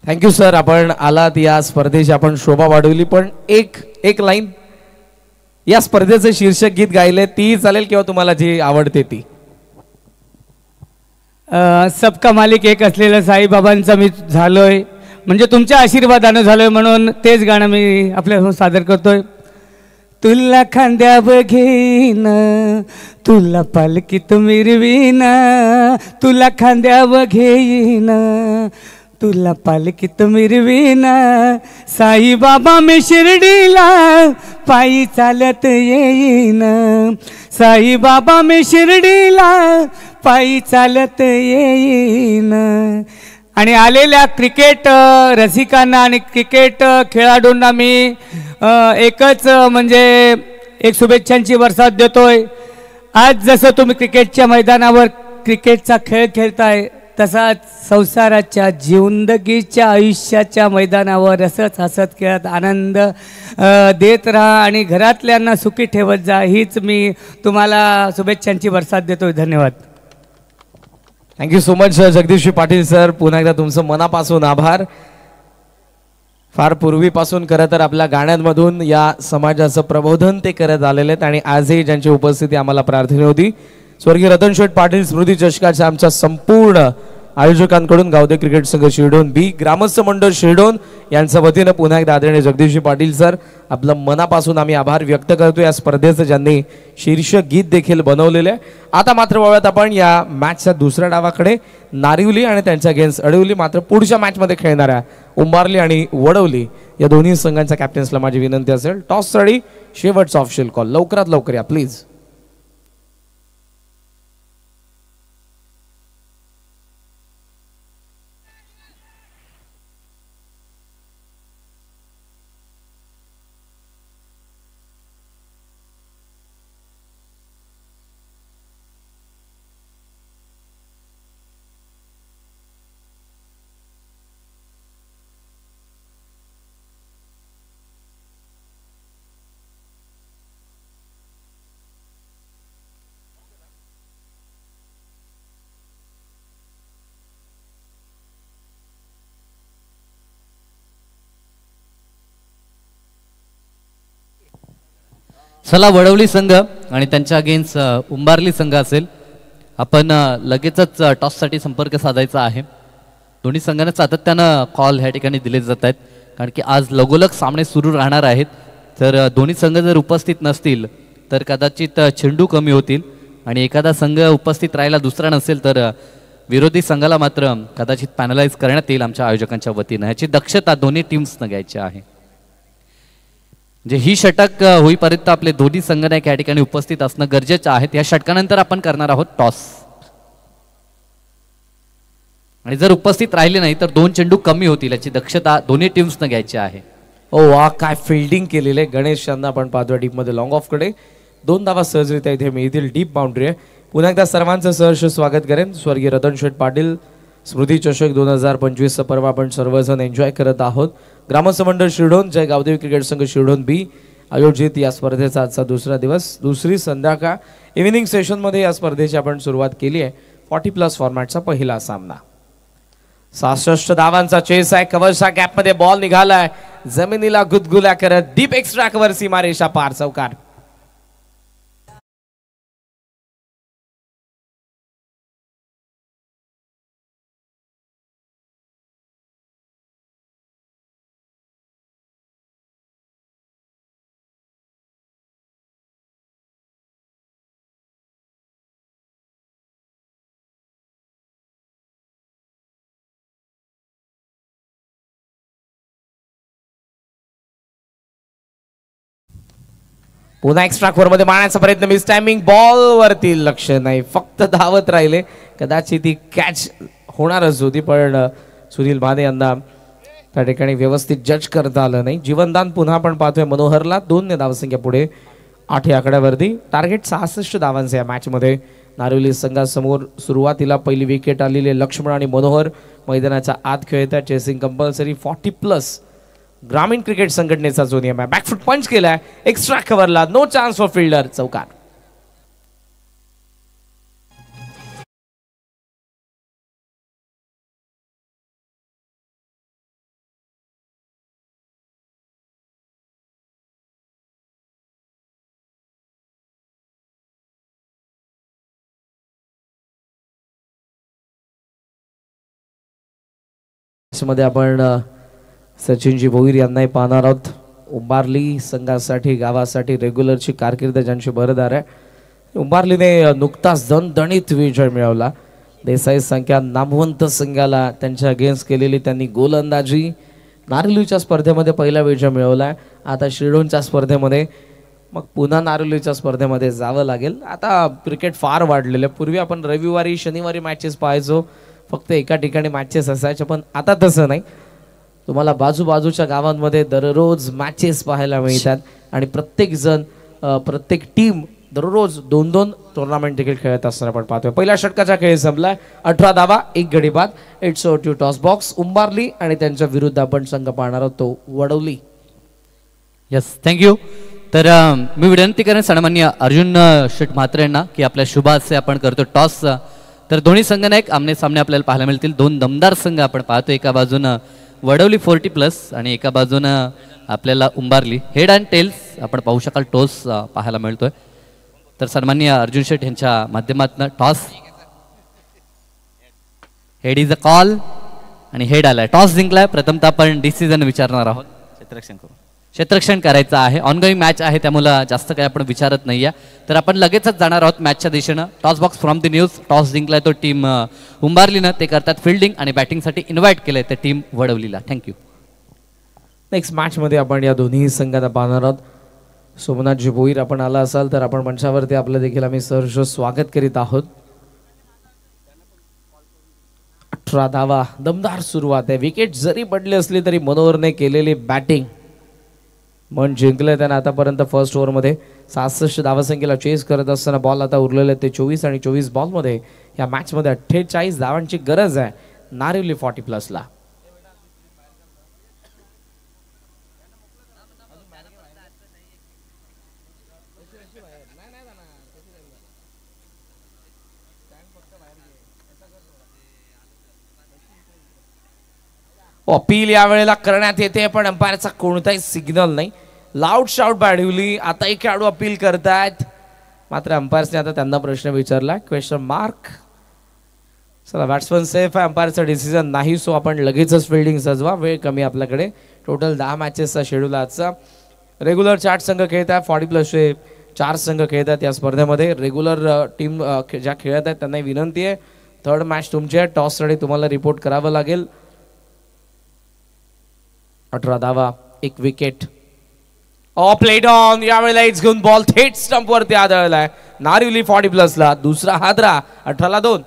Thank you sir. आपण आलात या स्पर्धेची आपण शोभा वाढवली. पण एक लाईन या स्पर्धेचं शीर्षक गीत गायले ती चालेल किंवा तुम्हाला जी आवडते ती? सबका मालिक एक असलेलं साईबाबांचं मी झालोय, म्हणजे तुमच्या आशीर्वादानं झालोय, म्हणून तेच गाणं मी आपल्यासमोर सादर करतोय. तुला खांद्यावर घेईन, तुला पालखीत मिरवीन, तुला खांद्यावर घेईन, तुला पालखीत मिरवीन, साईबाबा मी शिर्डीला पायी चालत येईन, साईबाबा मी शिर्डीला पायी चालत येईन. आणि आलेल्या क्रिकेट रसिकांना आणि क्रिकेट खेळाडूंना मी एकच म्हणजे एक शुभेच्छांची बरसात देतोय. आज जसं तुम्ही क्रिकेटच्या मैदानावर क्रिकेटचा खेळ खेळताय तसाच संसाराच्या जिंदगीच्या आयुष्याच्या मैदानावर असंच हसत खेळत आनंद देत राहा आणि घरातल्यांना सुखी ठेवत जा, हीच मी तुम्हाला शुभेच्छांची बरसात देतोय. धन्यवाद. Thank you so much Jagdishji Patil sir. पुन्हा एकदा तुमचं मनापासून आभार. फार पूर्वीपासून खरं तर आपल्या गाण्यांमधून या समाजाचं प्रबोधन ते करत आलेले आहेत आणि आजही ज्यांची उपस्थिती आम्हाला प्रार्थना होती, स्वर्गीय रतन शेठ पाटील स्मृती चषकाच्या आमच्या संपूर्ण आयोजकांकडून गावदे क्रिकेट संघ शिरडोन बी, ग्रामस्थ मंडळ शिरडोन यांच्या वतीनं पुन्हा एकदा आदरणीय जगदीशजी पाटील सर आपलं मनापासून आम्ही आभार व्यक्त करतो या स्पर्धेचं ज्यांनी शीर्षक गीत देखील बनवलेलं आहे. आता मात्र वळत आपण या मॅचच्या दुसऱ्या डावाकडे. नारिवली आणि त्यांच्या अगेन्स्ट अडवली. मात्र पुढच्या मॅचमध्ये खेळणाऱ्या उंबारली आणि वडवली या दोन्ही संघांच्या कॅप्टन्सला माझी विनंती असेल, टॉस साठी शेवटचा ऑफिशियल कॉल लवकरात लवकर या प्लीज. चला, वडवली संघ आणि त्यांच्या अगेन्स्ट उंबारली संघ असेल. आपण लगेचच टॉससाठी संपर्क साधायचा आहे. दोन्ही संघांना सातत्यानं कॉल ह्या ठिकाणी दिले जात आहेत, कारण की आज लगोलग सामने सुरू राहणार आहेत. तर दोन्ही संघ जर उपस्थित नसतील तर कदाचित चेंडू कमी होतील आणि एखादा संघ उपस्थित राहायला दुसरा नसेल तर विरोधी संघाला मात्र कदाचित पॅनलाइज करण्यात येईल आमच्या आयोजकांच्या वतीनं. ह्याची दक्षता दोन्ही टीम्सनं घ्यायची आहे. म्हणजे ही षटक होईपर्यंत आपले दोन्ही संघनायक या ठिकाणी उपस्थित असणं गरजेचं आहे. या षटकानंतर आपण करणार आहोत टॉस आणि जर उपस्थित राहिले नाही तर 2 चेंडू कमी होतील, याची दक्षता दोन्ही टीम्सनं घ्यायची आहे. ओ वा, काय फिल्डिंग केलेले गणेश यांना आपण पाहतोय डीपमध्ये लॉंग ऑफ कडे. 2 धावा सहजरित्या इथे मिळतील. डीप बाउंड्री आहे. पुन्हा एकदा सर्वांचं सहर्ष स्वागत करेन. स्वर्गीय रतन शेठ पाटील स्मृती चषक 2025चा पर्व आपण सर्वजण एन्जॉय करत आहोत. ग्रामस्थ मंडळ शिरडोन जय गावदेवी क्रिकेट संघ शिरडोन बी आयोजित या स्पर्धेचा आजचा दुसरा दिवस, दुसरी संध्याकाळ इव्हिनिंग सेशनमध्ये या स्पर्धेची आपण सुरुवात केली आहे. 40+ फॉर्मॅटचा पहिला सामना. 66 धावांचा चेस आहे. कव्हरच्या गॅपमध्ये बॉल निघालाय, जमिनीला गुदगुल्या करत डीप एक्स्ट्रा कव्हर सीमारेषा पार चौकार. पुन्हा एक्स्ट्रा खोर मध्ये मारण्याचा प्रयत्न, मिस टायमिंग, बॉल वरती लक्ष नाही, फक्त धावत राहिले. कदाचित ती कॅच होणारच होती पण सुनील भाने यांना त्या ठिकाणी व्यवस्थित जज करता आलं नाही. जीवनदान पुन्हा आपण पाहतोय मनोहरला. 2 धावसंख्या पुढे 8 आकड्यावरती. टार्गेट 66 धावांचे या मॅच मध्ये नारिवली संघासमोर सुरुवातीला पहिली विकेट आलेली लक्ष्मण आणि मनोहर मैदानाच्या आत खेळतात. चेसिंग कंपल्सरी 40+ ग्रामीण क्रिकेट संघटनेचा जो नियम आहे. बॅकफूट पंच केलाय एक्स्ट्रा कव्हरला, नो चान्स फॉर फिल्डर, चौकार. मध्ये आपण सचिनजी भोईर यांनाही पाहणार आहोत. उंबारली संघासाठी गावासाठी रेग्युलरची कारकीर्द ज्यांची भरदार आहे. उंबारलीने नुकताच दणदणीत विजय मिळवला. देसाई संख्या नामवंत संघाला त्यांच्या अगेन्स्ट केलेली त्यांनी गोलंदाजी. नारिवलीच्या स्पर्धेमध्ये पहिला विजय मिळवला. आता शिरडोनच्या स्पर्धेमध्ये, मग पुन्हा नारिवलीच्या स्पर्धेमध्ये जावं लागेल. आता क्रिकेट फार वाढलेलं आहे. पूर्वी आपण रविवारी शनिवारी मॅचेस पाहायचो, फक्त एका ठिकाणी मॅचेस असायचे, पण आता तसं नाही. तुम्हाला बाजूबाजूच्या गावांमध्ये दररोज मॅचेस पाहायला मिळतात आणि प्रत्येक टीम दररोज 2-2 टुर्नामेंट देखील खेळत असताना आपण पाहतोय. पहिल्या षटकाचा खेळ संपलाय. 18 धावा 1 गडी बाद. It's over to toss box. Umbarli आणि त्यांच्या विरुद्ध आपण संघ पाहणार आहोत तो वडवली. Yes, thank you. तर मी विनंती करेन सन्माननीय अर्जुन शेठ म्हात्रे यांना की आपल्या शुभ हस्ते आपण करतो टॉस. तर दोन्ही संघ नाही, आमने सामने आपल्याला पाहायला मिळतील. 2 दमदार संघ आपण पाहतो. एका बाजूनं वडवली 40+ आणि एका बाजूनं आपल्याला उंबारली. हेड अँड टेल्स आपण पाहू शकाल टॉस पाहायला मिळतोय. तर सन्माननीय अर्जुन शेठ यांच्या माध्यमातून toss. Head is a call आणि हेड आलाय. टॉस जिंकलाय. प्रथमतः आपण डिसिजन विचारणार आहोत. क्षेत्ररक्षण करायचं आहे. ऑनगोईंग मॅच आहे, त्यामुळे जास्त काही आपण विचारत नाही आहे. तर आपण लगेचच जाणार आहोत मॅचच्या दिशेनं. Toss box from the news. Toss जिंकलाय तो टीम उंबारलीनं. ते करतात फिल्डिंग आणि बॅटिंगसाठी इन्व्हाइट केलंय ते टीम वडवलीला. थँक्यू. नेक्स्ट मॅचमध्ये आपण या दोन्ही संघांना पाहणार आहोत. सोमनाथजी भोईर आपण आला असाल तर आपण मंचावरती आपलं देखील आम्ही सहर्ष स्वागत करीत आहोत. 18 धावा, दमदार सुरुवात आहे. विकेट जरी पडली असली तरी मनोहरने केलेली बॅटिंग मन जिंकलं. त्यानं आतापर्यंत फर्स्ट ओव्हरमध्ये 67 धावसंख्येला चेस करत असताना बॉल आता उरलेले ते 24 आणि 24 बॉलमध्ये या मॅचमध्ये 48 धावांची गरज आहे नारिवली 40+ला. अपील यावेळेला करण्यात येते पण अंपायरचा कोणताही सिग्नल नाही. Loud shout Balavali. आता एक खेळाडू अपील करतायत, मात्र अंपायर्सने आता त्यांना प्रश्न विचारला. Question mark. चला, बॅट्समन सेफ आहे. अंपायरचा डिसिजन नाही, सो आपण लगेचच फिल्डिंग सजवा. वेळ कमी आपल्याकडे. टोटल 10 मॅचेसचा शेड्यूल आजचा. रेग्युलर 4 संघ खेळत आहेत. 40+चे 4 संघ खेळतात या स्पर्धेमध्ये. रेग्युलर टीम ज्या खेळत आहेत त्यांना विनंती आहे, थर्ड मॅच तुमची आहे. टॉससाठी तुम्हाला रिपोर्ट करावं लागेल. 18 धावा, 1 विकेट. Played on. यावेळेला इट्स घेऊन बॉल थेट स्टंप वरती आदळलाय. नारिवली 40+ला दुसरा हादरा. 18ला 2.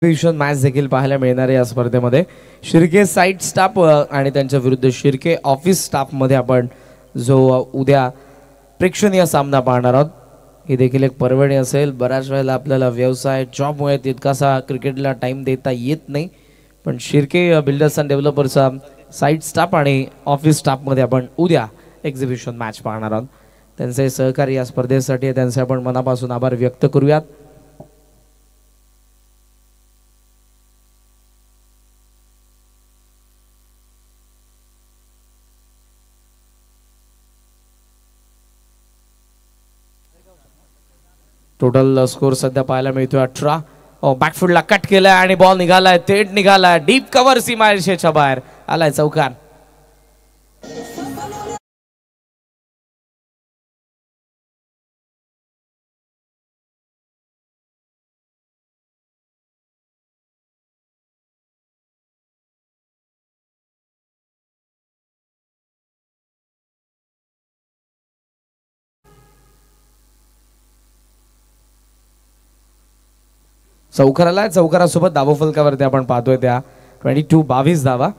मॅच देखील पाहायला मिळणार आहे या स्पर्धेमध्ये. शिर्के साईड स्टाफ आणि त्यांच्या विरुद्ध शिर्के ऑफिस स्टाफ मध्ये आपण जो उद्या प्रेक्षणीय सामना पाहणार आहोत. ही देखील एक पर्वणी असेल. बऱ्याच वेळेला आपल्याला व्यवसाय जॉबमुळे तितकासा क्रिकेटला टाइम देता येत नाही, पण शिर्के बिल्डर्स अँड डेव्हलपर्सचा साईड स्टाफ आणि ऑफिस स्टाफमध्ये आपण उद्या एक्झिबिशन मॅच पाहणार आहोत. त्यांचे सहकारी या स्पर्धेसाठी त्यांचे आपण मनापासून आभार व्यक्त करूयात. टोटल स्कोर सध्या पाहायला मिळतोय 18. बॅकफुटला कट केलाय आणि बॉल निघालाय, थेट निघालाय डीप कव्हर सीमारेषेच्या बाहेर आलाय चौकार. चौकाराला आहे. चौकारासोबत धावफलकावरती आपण पाहतोय त्या 22 धावा.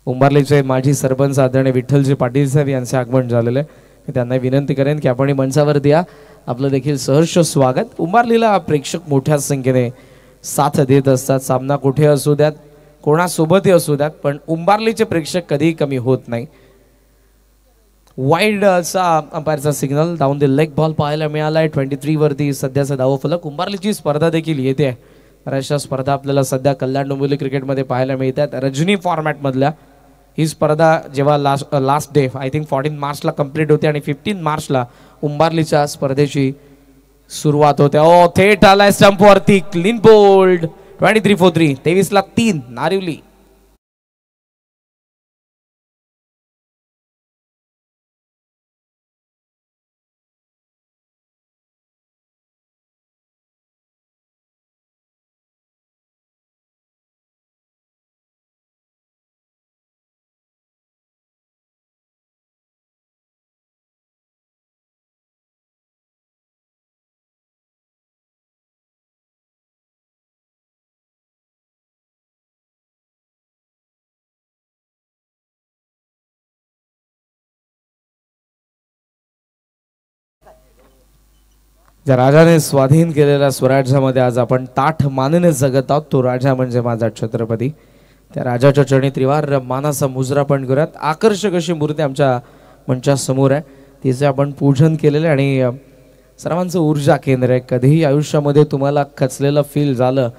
उंबारलीचे माजी सरपंच आदरणीय विठ्ठलजी पाटील साहेब यांचे आगमन झालेले आहे. मी त्यांना विनंती करेन की आपण मंचावरती या. आपलं देखील सहर्ष स्वागत. उंबारलीला प्रेक्षक मोठ्या संख्येने साथ देत असतात. सामना कुठे असू द्यात, कोणासोबतही असू द्यात, पण उंबारलीचे प्रेक्षक कधीही कमी होत नाही. वाईड असा अंपायरचा signal. Down the leg ball पाहायला मिळालाय. 23 वरती सध्याचा धावफलक. उंबारलीची स्पर्धा देखील येते. बऱ्याचशा स्पर्धा आपल्याला सध्या कल्याण डोंबिवली क्रिकेटमध्ये पाहायला मिळतात. रजनी फॉर्मॅटमधल्या ही स्पर्धा जेव्हा लास्ट डे आय थिंक 14 मार्चला कंप्लीट होते आणि 15 मार्चला उंबारलीच्या स्पर्धेची सुरुवात होते. ओ थेट आलाय स्टंपवरती. Clean bowled. 23 for 3. 23ला 3 नारिवली. ज्या राजाने स्वाधीन केलेल्या स्वराज्यामध्ये आज आपण ताठ मानेने जगत आहोत, तो राजा म्हणजे माझा छत्रपती. त्या राजाच्या चरणी त्रिवार मानाचा मुजरा पण करूयात. आकर्षक अशी मूर्ती आमच्या मंचा समोर आहे, तिचे आपण पूजन केलेले आणि सर्वांचं ऊर्जा केंद्र आहे. कधीही आयुष्यामध्ये तुम्हाला खचलेलं फील झालं,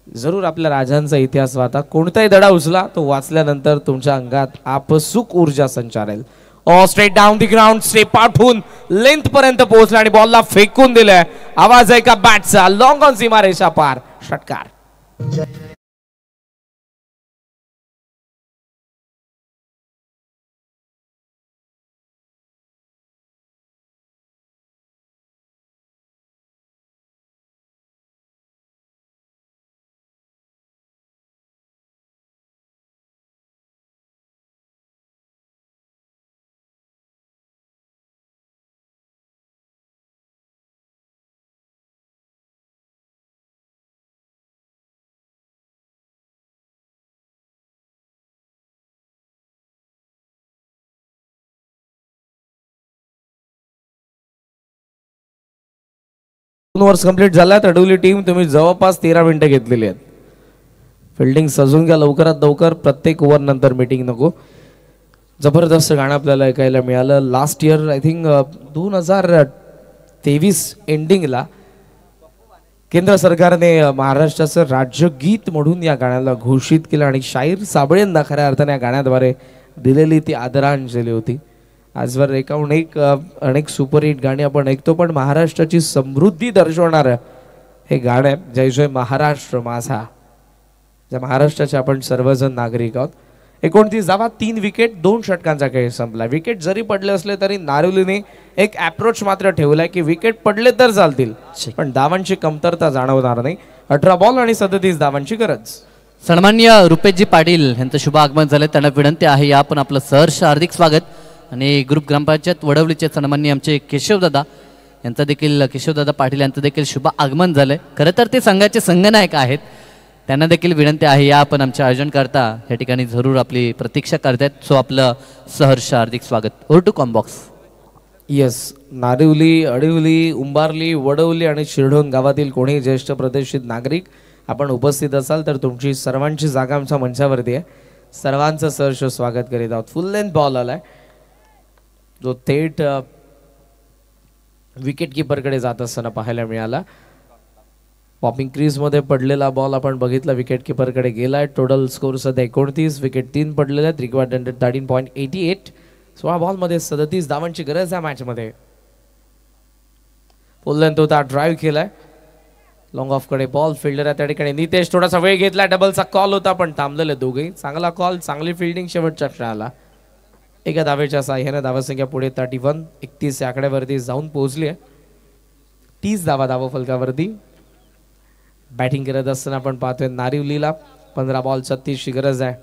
जरूर आपल्या राजांचा इतिहास वाचा. कोणताही धडा उचला तो वाचल्यानंतर तुमच्या अंगात आपसुक ऊर्जा संचारेल. Straight down the ground. Step out होऊन लेंथ पर्यंत पोहोचला आणि बॉलला फेकून दिलाय. आवाज आहे का बॅटचा. लॉंग ऑन सीमारेषा पार. षटकार. ओव्हर्स कंप्लीट झाल्यात. अडवली टीम तुम्ही जवळपास 13 मिनिटं घेतलेली आहेत. फिल्डिंग सजून घ्या लवकरात लवकर. प्रत्येक ओव्हर नंतर मीटिंग नको. जबरदस्त गाणं आपल्याला ऐकायला मिळालं. लास्ट इयर आय थिंक 2023 एंडिंगला केंद्र सरकारने महाराष्ट्राचं राज्यगीत म्हणून या गाण्याला घोषित केलं आणि शाहीर साबळे यांना खऱ्या अर्थाने या गाण्याद्वारे दिलेली ती आदरांजली होती. आजवर एकाहून एक अनेक सुपरहिट गाणी आपण ऐकतो, पण महाराष्ट्राची समृद्धी दर्शवणारं हे गाणं आहे. जय जय महाराष्ट्र माझा. ज्या महाराष्ट्राचे आपण सर्वजण नागरिक आहोत. 29 धावा, 3 विकेट, 2 षटकांचा खेळ संपला. विकेट जरी पडले असले तरी नारिवलीने एक अप्रोच मात्र ठेवलाय की विकेट पडले तर चालतील, पण धावांची कमतरता जाणवणार नाही. 18 बॉल आणि 37 धावांची गरज. सन्माननीय रुपेशजी पाटील यांचं शुभ आगमन झालं. त्यांना विनंती आहे या आपण आपलं सहर्ष हार्दिक स्वागत. आणि ग्रुप ग्रामपंचायत वडवलीचे सन्माननीय आमचे केशवदादा यांचं देखील केशवदादा पाटील यांचं देखील शुभ आगमन झालंय. खरं तर ते संघाचे संघनायक आहेत, त्यांना देखील विनंती आहे या आपण आमच्या आयोजनकर्ता या ठिकाणी जरूर आपली प्रतीक्षा करतायत. सो आपलं सहर्ष हार्दिक स्वागत. Over to comm box. Yes, Narivali, Adivali, Umbarli, Vadavali आणि शिरढोण गावातील कोणी ज्येष्ठ प्रतिष्ठित नागरिक आपण उपस्थित असाल तर तुमची सर्वांची जागा आमच्या मंचावरती आहे. सर्वांचं सहर्ष स्वागत करीत आहोत. फुल लेंथ बॉल आलाय जो थेट विकेट कीपरकडे जात असताना पाहायला मिळाला. पॉपिंग क्रीजमध्ये पडलेला बॉल आपण बघितला, विकेट कीपरकडे गेलाय. टोटल स्कोर सध्या 29, विकेट 3 पडलेले आहेत. रिक्वायर्ड 13.88. 16 बॉलमध्ये 37 धावांची गरज आहे मॅचमध्ये. फुल लेंथ होता, ड्राईव्ह केलाय. लॉंग ऑफ कडे बॉल. फिल्डर आहे त्या ठिकाणी नितेश. थोडासा वेळ घेतला, डबलचा कॉल होता पण थांबलेले दोघेही. चांगला कॉल, चांगली फिल्डिंग शेवटच्या क्षणाला. एका धावेच्या साह्याने धावसंख्या पुढे 31. 31 या आकड्यावरती जाऊन पोहोचली आहे. 30 धावा धावफलकावरती. बॅटिंग करत असताना आपण पाहतोय नारिवलीला 15 बॉल 36 ची गरज आहे.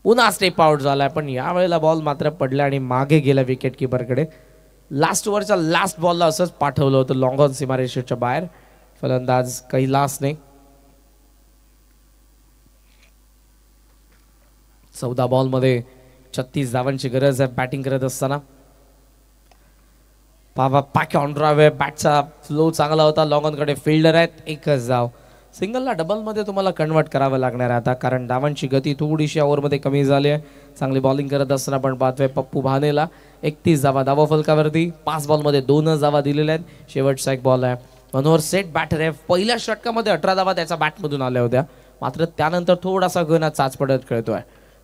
पुन्हा स्टेप आउट झालाय, पण यावेळेला बॉल मात्र पडला आणि मागे गेला विकेट किपरकडे. लास्ट ओव्हरच्या लास्ट बॉलला असंच पाठवलं होतं लॉंग ऑन सीमारेषेच्या बाहेर. फलंदाज कैलासने 14 बॉलमध्ये 36 धावांची गरज आहे बॅटिंग करत असताना. बाबा पॅक ऑन ड्राइव्ह आहे, बॅटचा फ्लो चांगला होता, लॉंग ऑन कडे फिल्डर आहेत, एकच धाव. सिंगलला डबलमध्ये तुम्हाला कन्वर्ट करावं लागणार आहे आता, कारण धावांची गती थोडीशी ओव्हरमध्ये कमी झाली आहे. चांगली बॉलिंग करत असताना आपण पाहतोय पप्पू भानेला 31 धावा धावा फलकावरती. 5 बॉलमध्ये 2 धावा दिलेल्या आहेत. शेवटचा एक बॉल आहे. मनोहर सेट बॅटर आहे. पहिल्या षटकामध्ये 18 धावा त्याच्या बॅटमधून आल्या होत्या, मात्र त्यानंतर थोडासा गणा चाच पडत खेळतोय.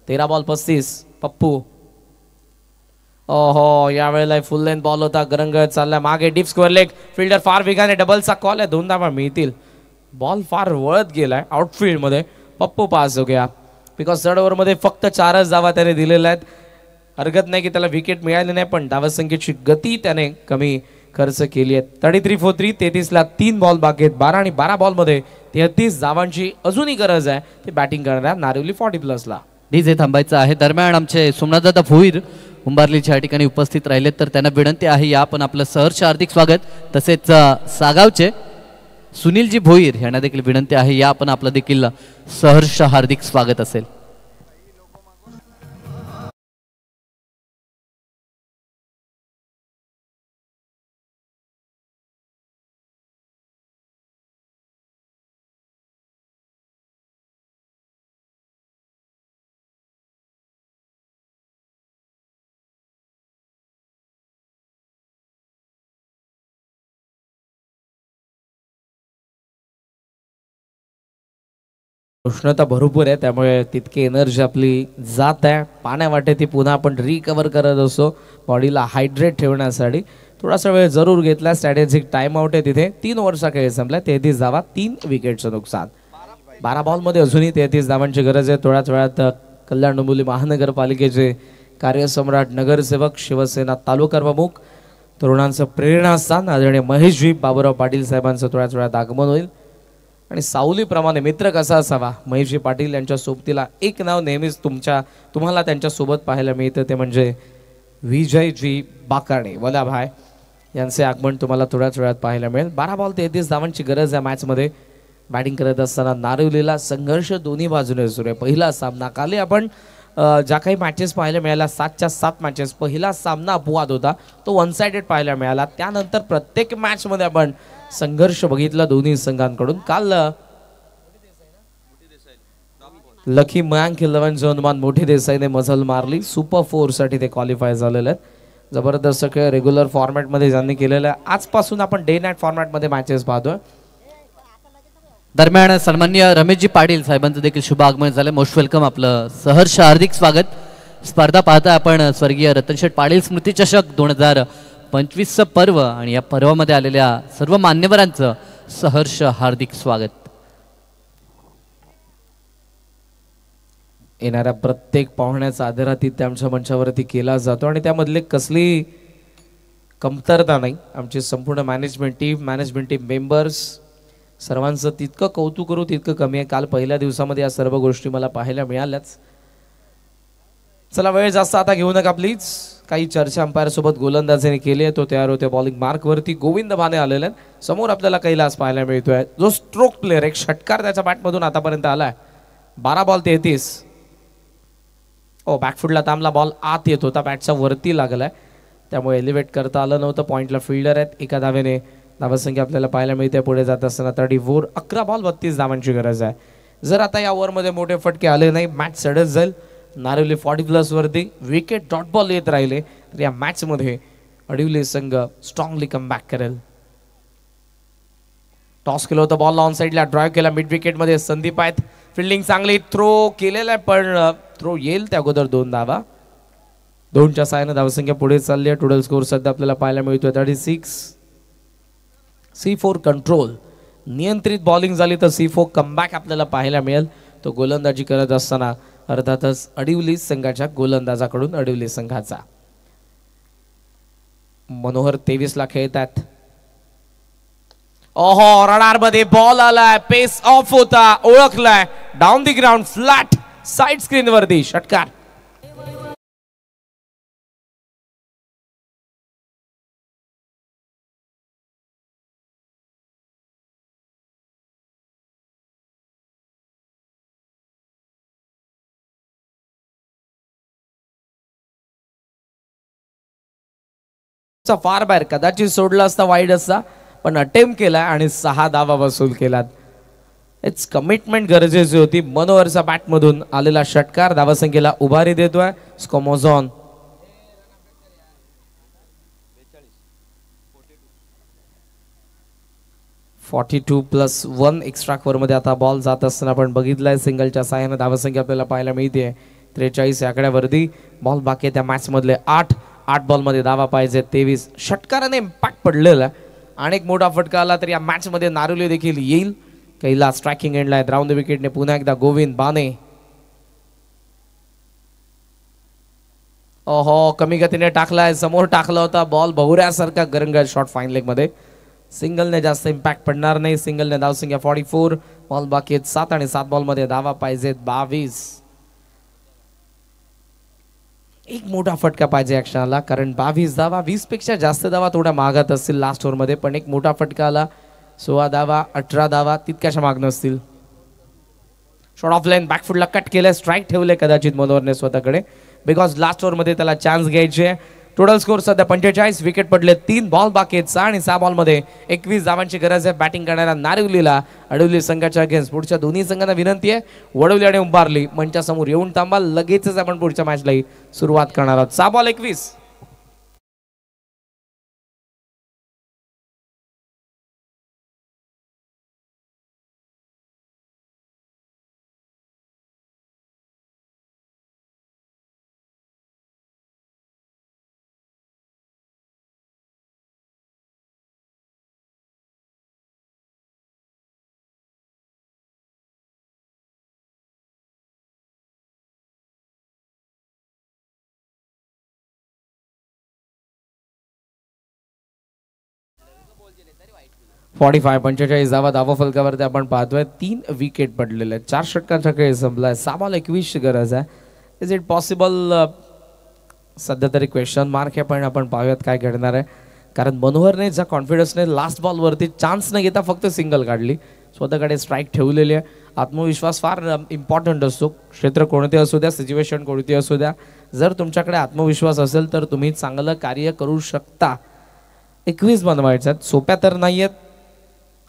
13 बॉल 35. पप्पू ओहो, यावेळेला फुल लेंथ बॉल होता, गरंगत चालला मागे, डीप स्क्वेअर लेग, फिल्डर फार वेगाने, डबलचा कॉल आहे, 2 धावा मिळतील. बॉल फार वळत गेलाय आउटफील्ड मध्ये. पप्पू पास हो गया बिकॉज 3rd ओव्हरमध्ये फक्त 4च धावा त्याने दिलेल्या आहेत. हरकत नाही की त्याला विकेट मिळाली नाही, पण धावसंख्येची गती त्याने कमी खर्च केली आहे. 33 for 3. 33ला 3 बॉल बाकी आहेत. 12 आणि 12 बॉलमध्ये 33 धावांची अजूनही गरज आहे. ते बॅटिंग करणार नारिवली 40+ला. डीजे थांबायचं आहे. दरम्यान आमचे सोमनाथदादा भोईर उंबारलीच्या ठिकाणी उपस्थित राहिलेत, तर त्यांना विनंती आहे या आपण आपलं सहर्ष हार्दिक स्वागत. तसेच सागावचे सुनीलजी भोईर यांना देखील विनंती आहे या आपण आपलं देखील सहर्ष हार्दिक स्वागत असेल. उष्णता भरपूर आहे, त्यामुळे तितकी एनर्जी आपली जात आहे. पाण्यावाटे ती पुन्हा आपण रिकवर करत असतो बॉडीला हायड्रेट ठेवण्यासाठी. थोडासा वेळ जरूर घेतला. स्ट्रॅटेजिक टाइम आउट आहे तिथे. 3 ओव्हरचा खेळ संपला. 33 धावा, 3 विकेटचं नुकसान. 12 बॉलमध्ये अजूनही 33 धावांची गरज आहे. थोड्याच वेळात कल्याण डोंबिवली महानगरपालिकेचे कार्यसम्राट, नगरसेवक, शिवसेना तालुका प्रमुख, तरुणांचं प्रेरणास्थान आदरणीय महेशजी बाबूराव पाटील साहेबांचं थोड्याच वेळात आगमन होईल. आणि सावलीप्रमाणे मित्र कसा असावा, महेशजी पाटील यांच्या सोबतीला एक नाव नेहमीच तुम्हाला त्यांच्या सोबत पाहायला मिळतं, ते म्हणजे विजयजी बाकाणे वलाभाय यांचे आगमन तुम्हाला थोड्याच वेळात पाहायला मिळेल. 12 बॉल 33 धावांची गरज आहे मॅचमध्ये. बॅटिंग करत असताना नारिवलीला संघर्ष दोन्ही बाजूने सुरू आहे. पहिला सामना काल आपण ज्या काही मॅचेस पाहायला मिळाल्या 7च्या 7 मॅचेस, पहिला सामना अपवाद होता, तो 1 साइडेड पाहायला मिळाला. त्यानंतर प्रत्येक मॅचमध्ये आपण संघर्ष बघितला दोन्ही संघांकडून. काल लकी मयांक 11 जवान मोठी देसाईने मजल मारली. सुपर 4 साठी ते क्वालिफाय झालेले आहेत. जबरदस्त खेळ रेग्युलर फॉर्मॅटमध्ये ज्यांनी केलेलं आहे. आजपासून आपण डे नाईट फॉर्मॅटमध्ये मॅचेस पाहतोय. दरम्यान सन्माननीय रमेशजी पाटील साहेबांचं देखील शुभ आगमन झालं. मोस्ट वेलकम, आपलं सहर्ष हार्दिक स्वागत. स्पर्धा पाहता आपण स्वर्गीय रतनशेठ पाटील स्मृती चषक 2025 पर्व, आणि या पर्वामध्ये आलेल्या सर्व मान्यवरांचं सहर्ष हार्दिक स्वागत. येणाऱ्या प्रत्येक पाहुण्याचा आदरातिथ्य आमच्या मंचावरती केला जातो आणि त्यामधले कसली कमतरता नाही. आमची संपूर्ण मॅनेजमेंट टीम मेंबर्स सर्वांचं तितकं कौतुक करू तितकं कमी आहे. काल पहिल्या दिवसामध्ये या सर्व गोष्टी मला पाहायला मिळाल्याच. चला, वेळ जास्त आता घेऊ नका प्लीज. काही चर्चा अंपायर सोबत गोलंदाजीने केली आहे. तो तयार होते बॉलिंग मार्कवरती. गोविंद भाने आलेले आहेत. समोर आपल्याला कैलास पाहायला मिळतोय, जो स्ट्रोक प्लेअर, एक षटकार त्याच्या बॅटमधून आतापर्यंत आलाय. 12 बॉल 33. बॅकफुटला थांबला बॉल, आत येत होता, बॅटच्या वरती लागलाय, त्यामुळे एलिव्हेट करता आलं नव्हतं. पॉइंटला फिल्डर आहेत. एका धावेने धावसंख्या आपल्याला पाहायला मिळते. पुढे जात असताना 34. 11 बॉल 32 धावांची गरज आहे. जर आता या ओव्हरमध्ये मोठे फटके आले नाही, मॅच सडत जाईल. नारिवली 40+ वरती विकेट डॉट बॉल येत राहिले तर या मॅचमध्ये अडिवली संघ स्ट्रॉंगली कमबॅक करेल. टॉस केलं होतं, बॉल ऑन साईडला ड्राईव्ह केला. मिड विकेटमध्ये संदीप आहेत. फिल्डिंग चांगली, थ्रो केलेला आहे, पण थ्रो येईल त्या अगोदर 2 धावा. 2च्या साहाय्याने धावसंख्या पुढे चालली आहे. टोटल स्कोर सध्या आपल्याला पाहायला मिळतोय 36. C4 कंट्रोल, नियंत्रित बॉलिंग झाली तर C4 कमबॅक आपल्याला पाहायला मिळेल. तो गोलंदाजी करत असताना अर्थातच अडिवली संघाच्या गोलंदाजाकडून अडिवली संघाचा. मनोहर 23ला खेळतात. रडार मध्ये बॉल आलाय, पेस ऑफ होता, ओळखलाय, down the ground flat side screen वरती षटकार. फार बाहेर कदाचित सोडला असता वाईड असता पण अटेम्प्ट केला आणि 6 धावा वसूल केलात. इट्स कमिटमेंट गरजेची होती. मनोहरचा बॅट मधून आलेला षटकार धावसंख्येला उभारी देतोय स्कोमोझॉन. (42+1) एक्स्ट्रा ओव्हर मध्ये आता बॉल जात असताना आपण बघितलंय सिंगलच्या साहाय्याने धावसंख्या आपल्याला पाहायला मिळते 43 या आकड्यावरती. बॉल बाकी त्या मॅच मधले 8 बॉल मध्ये धावा पाहिजे 23. षटकाराने इम्पॅक्ट पडलेला आणि एक मोठा फटका आला तर या मॅच मध्ये नारुले देखील येईल. कैला स्ट्रायकिंग एंडला आहे. राऊंड द विकेटने पुन्हा एकदा गोविंद बाने. ओहो कमी गतीने टाकलाय. समोर टाकला होता बॉल बहुऱ्यासारखा गरंगाट शॉट फाईन लेग मध्ये. सिंगलने जास्त इम्पॅक्ट पडणार नाही. सिंगलने धावसंख्या 44. बॉल बाकी 7 आणि 7 बॉल मध्ये धावा पाहिजेत 22. एक मोठा फटका पाहिजे ॲक्शनला कारण 22 धावा 20 पेक्षा जास्त धावा थोड्या मागात असतील लास्ट ओव्हर मध्ये पण एक मोठा फटका आला. 16 धावा 18 धावा तितक्याशा माग नसतील. शॉट ऑफ लाईन बॅकफुटला कट केलंय. स्ट्राईक ठेवले कदाचित मनोहरने स्वतःकडे बिकॉज लास्ट ओव्हर मध्ये त्याला चान्स घ्यायचे. टोटल स्कोर सध्या 45. विकेट पडले 3 बॉल बाकी आहेत 6 आणि 6 बॉल मध्ये 21 धावांची गरज आहे. बॅटिंग करणाऱ्या नारिवलीला अडवली संघाच्या अगेन्स्ट. पुढच्या दोन्ही संघांना विनंती आहे वडवली आणि उंबारली मंचासमोर येऊन थांबा. लगेचच आपण पुढच्या मॅचलाही सुरुवात करणार आहोत. 6 बॉल 21. (45) 45 धावा धावा फलकावरती आपण पाहतोय. 3 विकेट पडलेले आहेत. 4 षटकांचा खेळ संपलाय. 6 बॉल 21 ची गरज आहे. Is it possible? सध्या तरी क्वेश्चन मार्क आहे पण आपण पाहूयात काय घडणार आहे. कारण मनोहरने ज्या कॉन्फिडन्सने लास्ट बॉलवरती चान्स न घेता फक्त सिंगल काढली. स्वतःकडे स्ट्राईक ठेवलेली आहे. आत्मविश्वास फार इम्पॉर्टंट असतो. क्षेत्र कोणते असू द्या सिच्युएशन कोणती असू द्या जर तुमच्याकडे आत्मविश्वास असेल तर तुम्ही चांगलं कार्य करू शकता. 21 बनवायचे आहेत. सोप्या तर नाही आहेत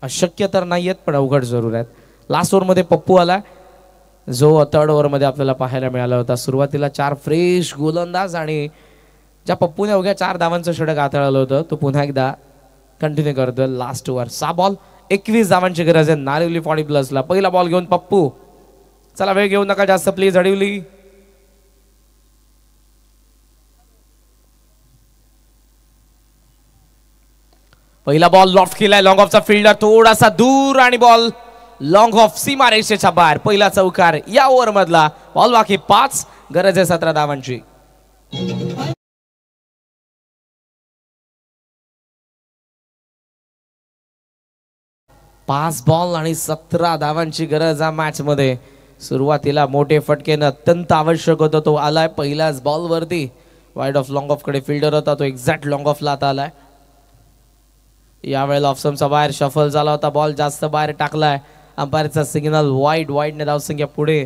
अशक्य तर नाही आहेत पण अवघड जरूर आहेत. लास्ट ओव्हरमध्ये पप्पू आला जो 3rd ओव्हरमध्ये आपल्याला पाहायला मिळाला होता. सुरुवातीला 4 फ्रेश गोलंदाज आणि ज्या पप्पूने अवघ्या 4 धावांचं षटक हाताळलं होतं तो पुन्हा एकदा कंटिन्यू करतोय. लास्ट ओव्हर 6 बॉल 21 धावांची गरज आहे नारिवली 40+ला. पहिला बॉल घेऊन पप्पू. चला वेळ घेऊ नका जास्त प्लीज. अडवली पहिला बॉल लॉफ्ट केलाय. लॉंग ऑफचा फिल्डर थोडासा दूर आणि बॉल लॉंग ऑफ सीमा रेषेच्या बाहेर. पहिला चौकार या ओव्हर मधला. बॉल बाकी 5. गरज आहे 17 धावांची. 5 बॉल आणि 17 धावांची गरज आहे मॅच मध्ये. सुरुवातीला मोठे फटकेनं अत्यंत आवश्यक होतं तो आलाय पहिल्याच बॉल वरती. वाईड ऑफ लॉंग ऑफ कडे फिल्डर होता तो एक्झॅक्ट लॉंग ऑफला आता आलाय. यावेळेला ऑफसमचा बाहेर शफल झाला होता. बॉल जास्त बाहेर टाकलाय. अंपायरचा सिग्नल वाईडने धावसंख्या पुढे.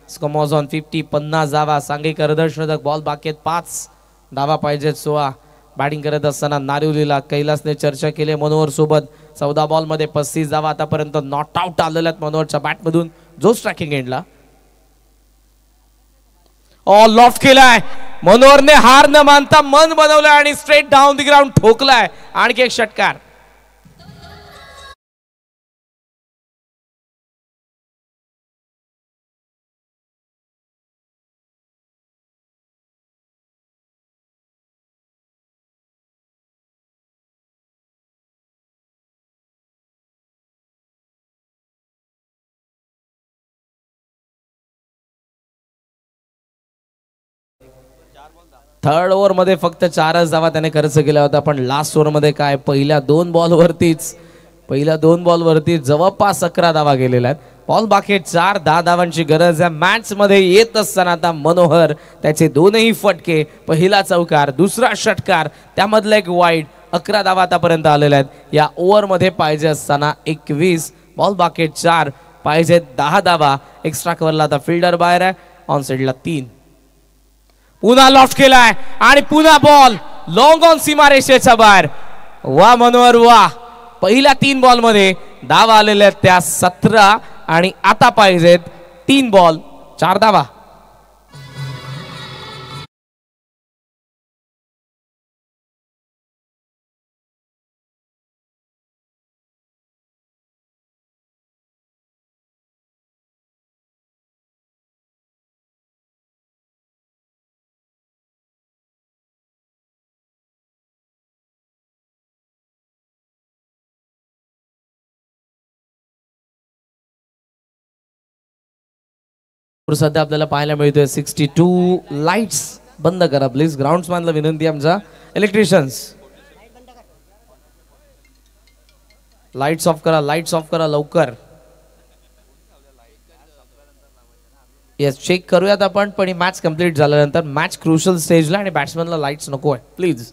स्कोमोझॉन 50 धावा. सांघिक अर्धशतक. बॉल बाकी 5 धावा पाहिजेत 16. बॅटिंग करत असताना नारिवलीला कैलासने चर्चा केली मनोहर सोबत. 14 बॉल मध्ये 35 धावा आतापर्यंत नॉट आउट आलेल्या आहेत मनोहरच्या बॅट मधून जो स्ट्रायकिंग एंडला. लॉफ्ट केलाय मनोहरने. हार न मानता मन बनवलंय आणि स्ट्रेट डाऊन द ग्राउंड ठोकलाय. आणखी एक षटकार. थर्ड ओव्हर मध्ये फक्त 4च धावा त्याने खर्च केला होता पण लास्ट ओव्हर मध्ये काय पहिल्या 2 बॉलवरतीच जवळपास 11 धावा गेलेल्या आहेत. बॉल बाकी 4, 10 धावांची गरज आहे मॅच मध्ये येत असताना आता मनोहर त्याचे दोनही फटके, पहिला चौकार, दुसरा षटकार, त्यामधला एक वाईड, 11 धावा आतापर्यंत आलेल्या आहेत या ओव्हर मध्ये. पाहिजे असताना 21, बॉल बाकी 4, पाहिजे 10 धावा. एक्स्ट्रा कव्हरला आता फिल्डर बाहेर आहे, ऑन साइडला 3. पुन्हा लॉफ्ट केलाय आणि पुन्हा बॉल लॉंग ऑन सीमारेषेच्या बाहेर. वा मनोहर वा, पहिल्या 3 बॉल मध्ये धावा आलेल्या आहेत त्या 17 आणि आता पाहिजेत 3 बॉल 4 धावा. सध्या आपल्याला पाहायला मिळतोय 62 लाईट्स बंद करा प्लीज. ग्राउंड्समॅनला विनंती आमचा, इलेक्ट्रिशियन्स लाईट्स ऑफ करा, लाईट्स ऑफ करा लवकर. येस, चेक करूयात आपण, पण मॅच कंप्लीट झाल्यानंतर मॅच क्रुशल स्टेजला आणि बॅट्समॅनला लाईट्स नको आहे प्लीज.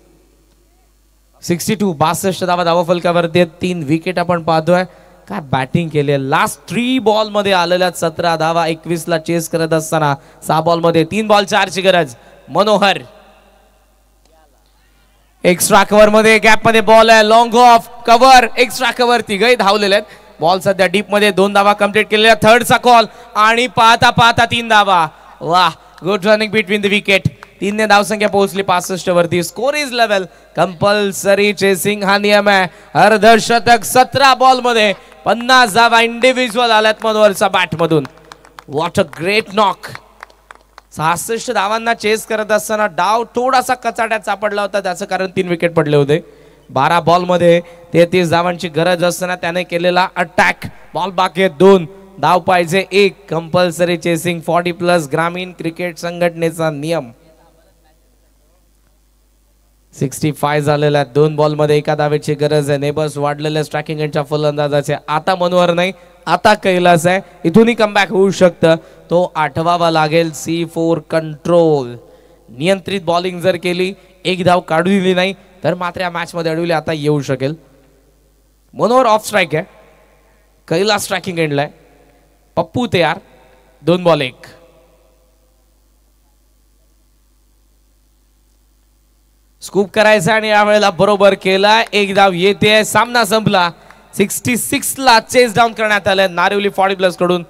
62 62 धावा फलकावरती आहेत, 3 विकेट आपण पाहतोय. काय बॅटिंग केली आहे. लास्ट 3 बॉल मध्ये आलेल्या 17 धावा, 21 ला चेस करत असताना 6 बॉल मध्ये 3 बॉल 4 ची गरज. मनोहर एक्स्ट्रा कव्हर मध्ये, गॅप मध्ये बॉल आहे, long off cover, extra cover, तिघही धावलेले आहेत. बॉल सध्या डीप मध्ये 2 धावा कंप्लीट केलेल्या. थर्डचा कॉल आणि पाहता पाहता 3 धावा. वाह, good running between the wicket. 3 ने धावसंख्या पोहोचली 65 वरती. Score is level. Compulsory chasing हा नियम आहे. अर्धशतक 17 बॉल मध्ये 50 धावा इंडिव्हिज्युअल आल्यात मनोहरच्या बॅट मधून. What a great knock. 66 धावांना चेस करत असताना डाव थोडासा कचाट्यात सापडला होता, त्याचं कारण 3 विकेट पडले होते. 12 बॉल मध्ये 33 धावांची गरज असताना त्याने केलेला अटॅक. बॉल बाकी 2, धाव पाहिजे 1. कंपल्सरी चेसिंग 40+ ग्रामीण क्रिकेट संघटनेचा नियम. 65 झालेला आहे. 2 बॉल मध्ये 1 धावेची गरज आहे. नेबर्स वाढलेल्या स्ट्रायकिंग यांच्या फलंदाजाचे. आता मनोहर नाही, आता कैलास आहे. इथूनही कमबॅक होऊ शकतं. तो आठवावा लागेल. C4 control. नियंत्रित बॉलिंग जर केली, 1 धाव काढू दिली नाही तर मात्र या मॅच मध्ये अडवली आता येऊ शकेल. मनोहर ऑफ स्ट्राईक आहे. कैलास स्ट्रायकिंग एंडलाय. पप्पू तयार. 2 बॉल 1. स्कूप करायचा आणि यावेळेला बरोबर केला. 1 धाव येते. सामना संपला. 66 ला चेस डाऊन करण्यात आले नारिवली 40+ कडून.